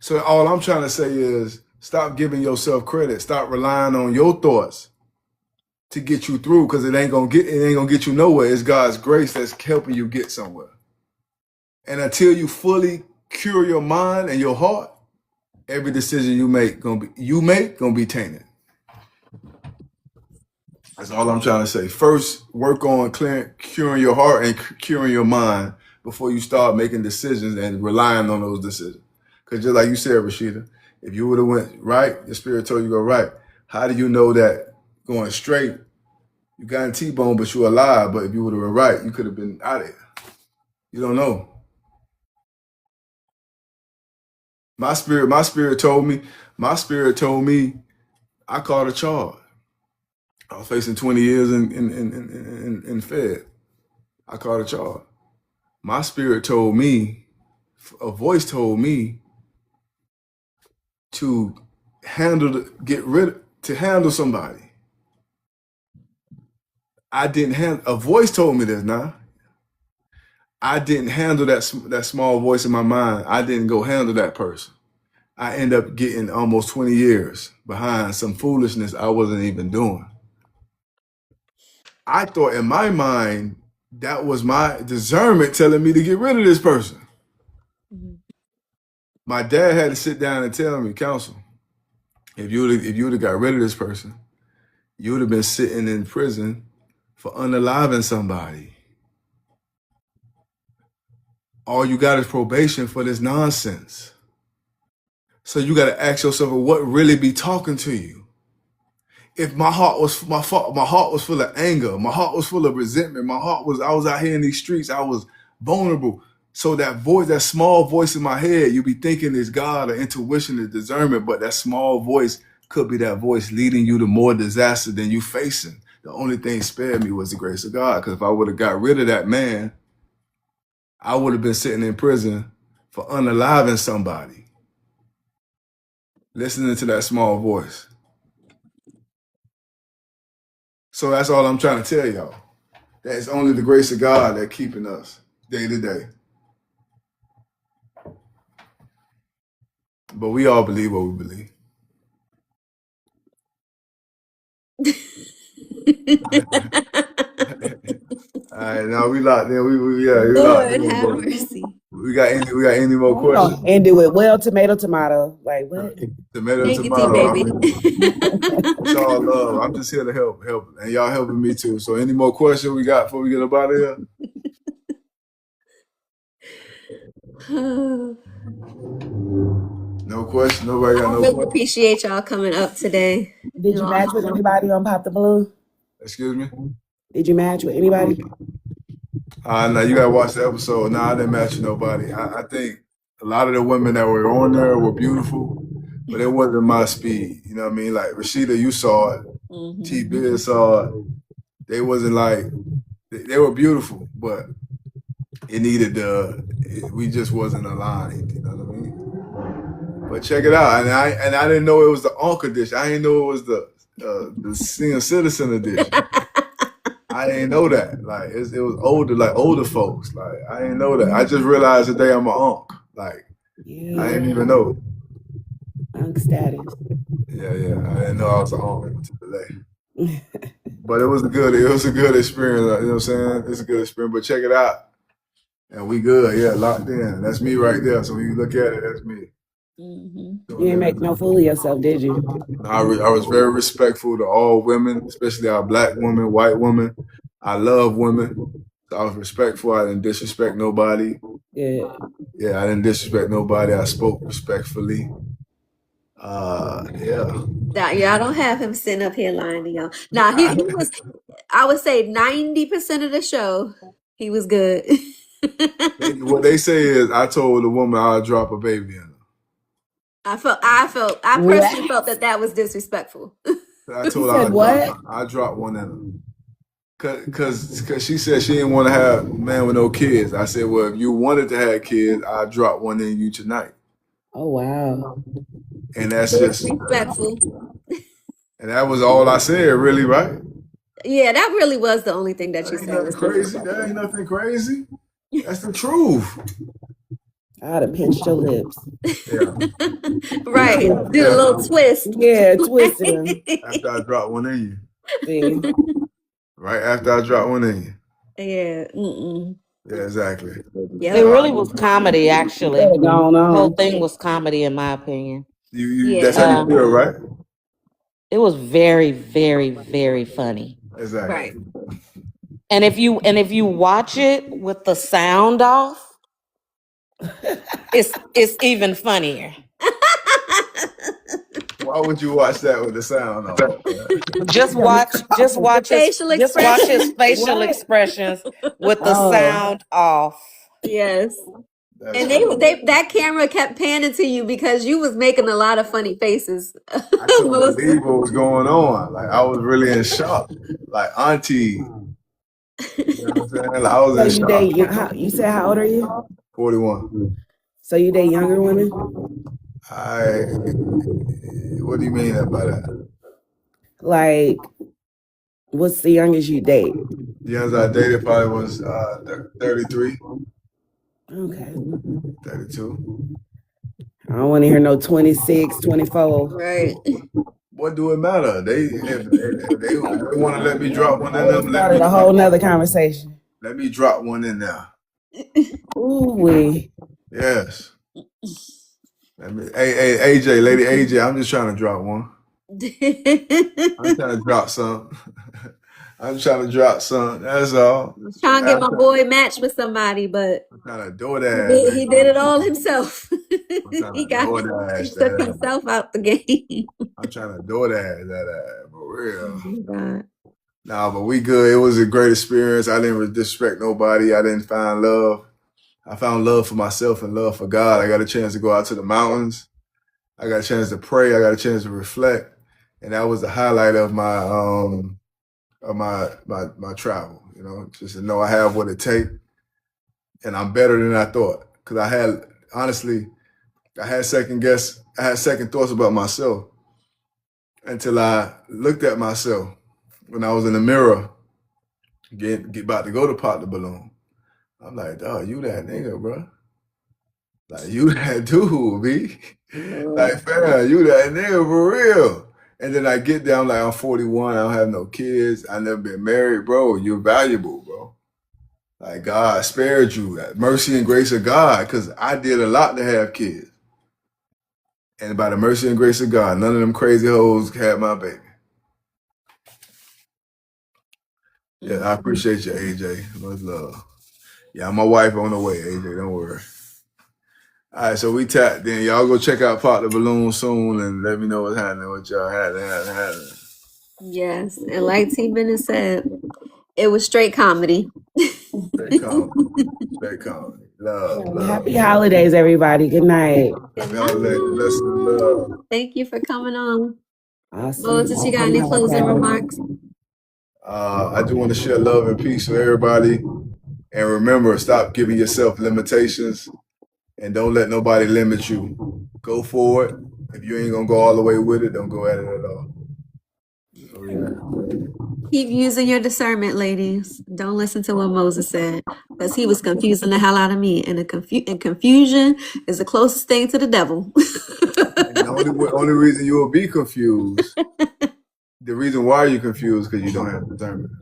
So all I'm trying to say is stop giving yourself credit. Stop relying on your thoughts to get you through, because it ain't gonna get you nowhere. It's God's grace that's helping you get somewhere. And until you fully cure your mind and your heart, every decision you make gonna be tainted. That's all I'm trying to say. First, work on curing your heart and curing your mind before you start making decisions and relying on those decisions. Because just like you said, Rashida, if you would have went right, the Spirit told you to go right. How do you know that going straight, you got in T-bone, but you're alive? But if you would have been right, you could have been out of here. You don't know. My spirit told me, I called a charge. I was facing 20 years in Fed. I called a charge. My spirit told me, a voice told me to handle somebody. A voice told me this now. I didn't handle that small voice in my mind. I didn't go handle that person. I end up getting almost 20 years behind some foolishness I wasn't even doing. I thought in my mind that was my discernment telling me to get rid of this person. My dad had to sit down and tell me, counsel, if you would have got rid of this person, you would have been sitting in prison for unaliving somebody. All you got is probation for this nonsense. So you got to ask yourself, what really be talking to you? If my heart was full of anger, my heart was full of resentment, I was out here in these streets, I was vulnerable. So that voice, that small voice in my head, you be thinking is God or intuition or discernment, but that small voice could be that voice leading you to more disaster than you facing. The only thing spared me was the grace of God, because if I would have got rid of that man, I would have been sitting in prison for unaliving somebody, listening to that small voice. So that's all I'm trying to tell y'all. That it's only the grace of God that keeping us day to day. But we all believe what we believe. All right, now we locked in. We locked in. Lord have mercy. We got any more questions? And do it well, tomato. Like what? Tomato, Take it, tomato. baby. It's all love. I'm just here to help, and y'all helping me too. So, any more questions we got before we get up out of here? No question. Nobody got I no really question. appreciate y'all coming up today. Did you match with anybody on Pop the Balloon? Excuse me. Did you match with anybody? No, you gotta watch the episode. No, I didn't match with nobody. I think a lot of the women that were on there were beautiful, but it wasn't my speed. You know what I mean? Like Rashida, you saw it. T-Biz saw it. They they were beautiful, but it needed we just wasn't aligned. You know what I mean? But check it out, and I didn't know it was the Ankh edition. I didn't know it was the senior citizen edition. I didn't know that. Like it was older folks. Like I didn't know that. I just realized today I'm an Ankh. Like Yeah. I didn't even know. Unk status. Yeah. I didn't know I was an Ankh until today. But it was a good experience. You know what I'm saying? It's a good experience. But check it out. And we good. Yeah, locked in. That's me right there. So when you look at it, that's me. Mhm. So, You didn't make no fool of yourself, did you? I was very respectful to all women, especially our black women, white women. I love women. So I was respectful. I didn't disrespect nobody. Good. Yeah, I didn't disrespect nobody. I spoke respectfully. Yeah. Now, y'all don't have him sitting up here lying to y'all. Now, he was, I would say 90% of the show, he was good. What they say is, I told the woman I'll drop a baby in her. I personally felt that was disrespectful. I told said her what? I'll drop one in her. Cause she said she didn't want to have a man with no kids. I said, well, if you wanted to have kids, I'll drop one in you tonight. Oh wow. And that's just Respectful. and that was all I said, really, right? Yeah, that really was the only thing that That you ain't said nothing was crazy. disrespectful. That ain't nothing crazy. That's the truth. I'd have pinched your lips. Yeah. Right. Do a little twist. Yeah, twisted them. After I drop one in you. See? Right after I drop one in you. Yeah. Mm-mm. Yeah, exactly. Yeah. It really was comedy, actually. Better gone The whole on. thing was comedy, in my opinion. That's how you feel, right? It was very, very, very funny. Exactly. Right. And if you watch it with the sound off, it's even funnier. Why would you watch that with the sound on? Just watch Facial his facial What? expressions with the Oh. sound off. Yes. That's And true. they that camera kept panning to you because you was making a lot of funny faces. I couldn't Melissa. believe what was going on. Like I was really in shock. Like auntie. You know what I'm saying? Like, I was So in you shock. date you said how old are you? 41. So you date younger women? What do you mean by that? Like what's the youngest you date? The youngest I dated probably was 33, Okay. 32. I don't want to hear no 26, 24. Right. What do it matter? If they want to let me drop one in them, Started a whole nother conversation. let me drop one in there. Ooh wee. Yes. Hey, AJ, Lady AJ, I'm just trying to drop one. I'm trying to drop some. I'm trying to drop some. That's all. I was trying to get my boy matched with somebody, but I'm trying to do that. he did it all himself. trying he to got do that, he took that. himself out the game. I'm trying to do that for real. Oh, God. Nah, but we good. It was a great experience. I didn't disrespect nobody. I didn't find love. I found love for myself and love for God. I got a chance to go out to the mountains. I got a chance to pray. I got a chance to reflect, and that was the highlight of my my travel. You know, just to know I have what it takes, and I'm better than I thought. Because I had second thoughts about myself until I looked at myself when I was in the mirror, get about to go to pop the balloon. I'm like, dog, you that nigga, bro. Like, you that dude, B. Like, fam, you that nigga for real. And then I get there, I'm like, I'm 41, I don't have no kids, I never been married, bro. You're valuable, bro. Like, God spared you. That mercy and grace of God, because I did a lot to have kids. And by the mercy and grace of God, none of them crazy hoes had my baby. Yeah, I appreciate you, AJ. Much love. Yeah, my wife on the way, AJ. Don't worry. All right, so we tapped then. Y'all go check out Pop the Balloon soon and let me know what's happening with y'all. Happening. Yes. And like T Bennett said, it was straight comedy. Straight comedy. Love. Happy holidays, everybody. Good night. Happy holidays. Listen, love. Thank you for coming on. Awesome. Melissa, you got any closing remarks? I just want to share love and peace with everybody. And remember, stop giving yourself limitations and don't let nobody limit you. Go for it. If you ain't gonna go all the way with it, don't go at it at all. So, yeah. Keep using your discernment, ladies. Don't listen to what Moses said, because he was confusing the hell out of me. And confusion is the closest thing to the devil. And the only reason you will be confused, the reason why you're confused, because you don't have discernment.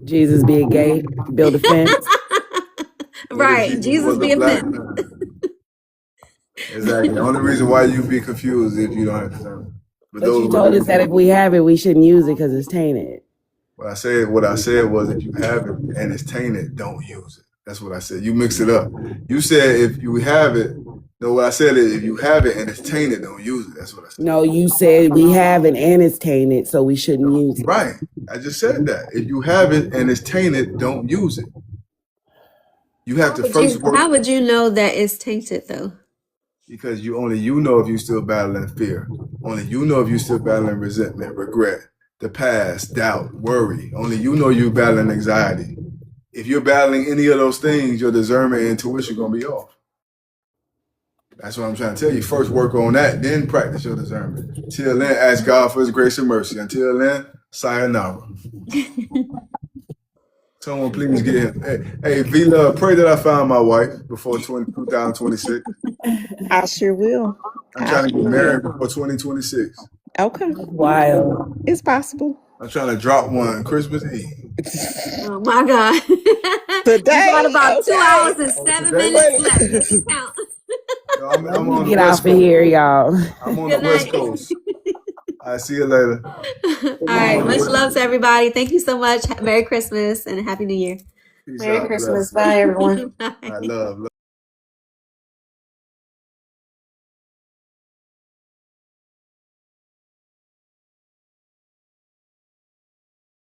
Jesus be a gate, build a fence. Right. Jesus be a fence. Exactly. The only reason why you be confused is if you don't have discernment. But you told us that if we have it, we shouldn't use it because it's tainted. What I said was if you have it and it's tainted, don't use it. That's what I said. You mix it up. You said if you have it. No, what I said is if you have it and it's tainted, don't use it. That's what I said. No, you said we have it and it's tainted, so we shouldn't use it. Right. I just said that. If you have it and it's tainted, don't use it. You have to first work. How would you know that it's tainted though? Because only you know if you're still battling fear. Only you know if you're still battling resentment, regret, the past, doubt, worry. Only you know you're battling anxiety. If you're battling any of those things, your discernment and intuition going to be off. That's what I'm trying to tell you. First work on that, then practice your discernment. Till then, ask God for his grace and mercy. Until then, sayonara. Someone please get him. Hey, V-Love, pray that I find my wife before 2026. I sure will. I'm trying to get married before 2026. Okay. Wild. It's possible. I'm trying to drop one Christmas Eve. Oh my God. Today, you got about 2 okay. hours and 7 minutes left. Let me count. No, I'm on the Get West off of Coast. here, y'all. I'm on Good the West night. Coast. I'll see you later. All right. Much love to everybody. Thank you so much. Merry Christmas and Happy New Year. Peace Merry out. Christmas. Bye, everyone. Bye. I love.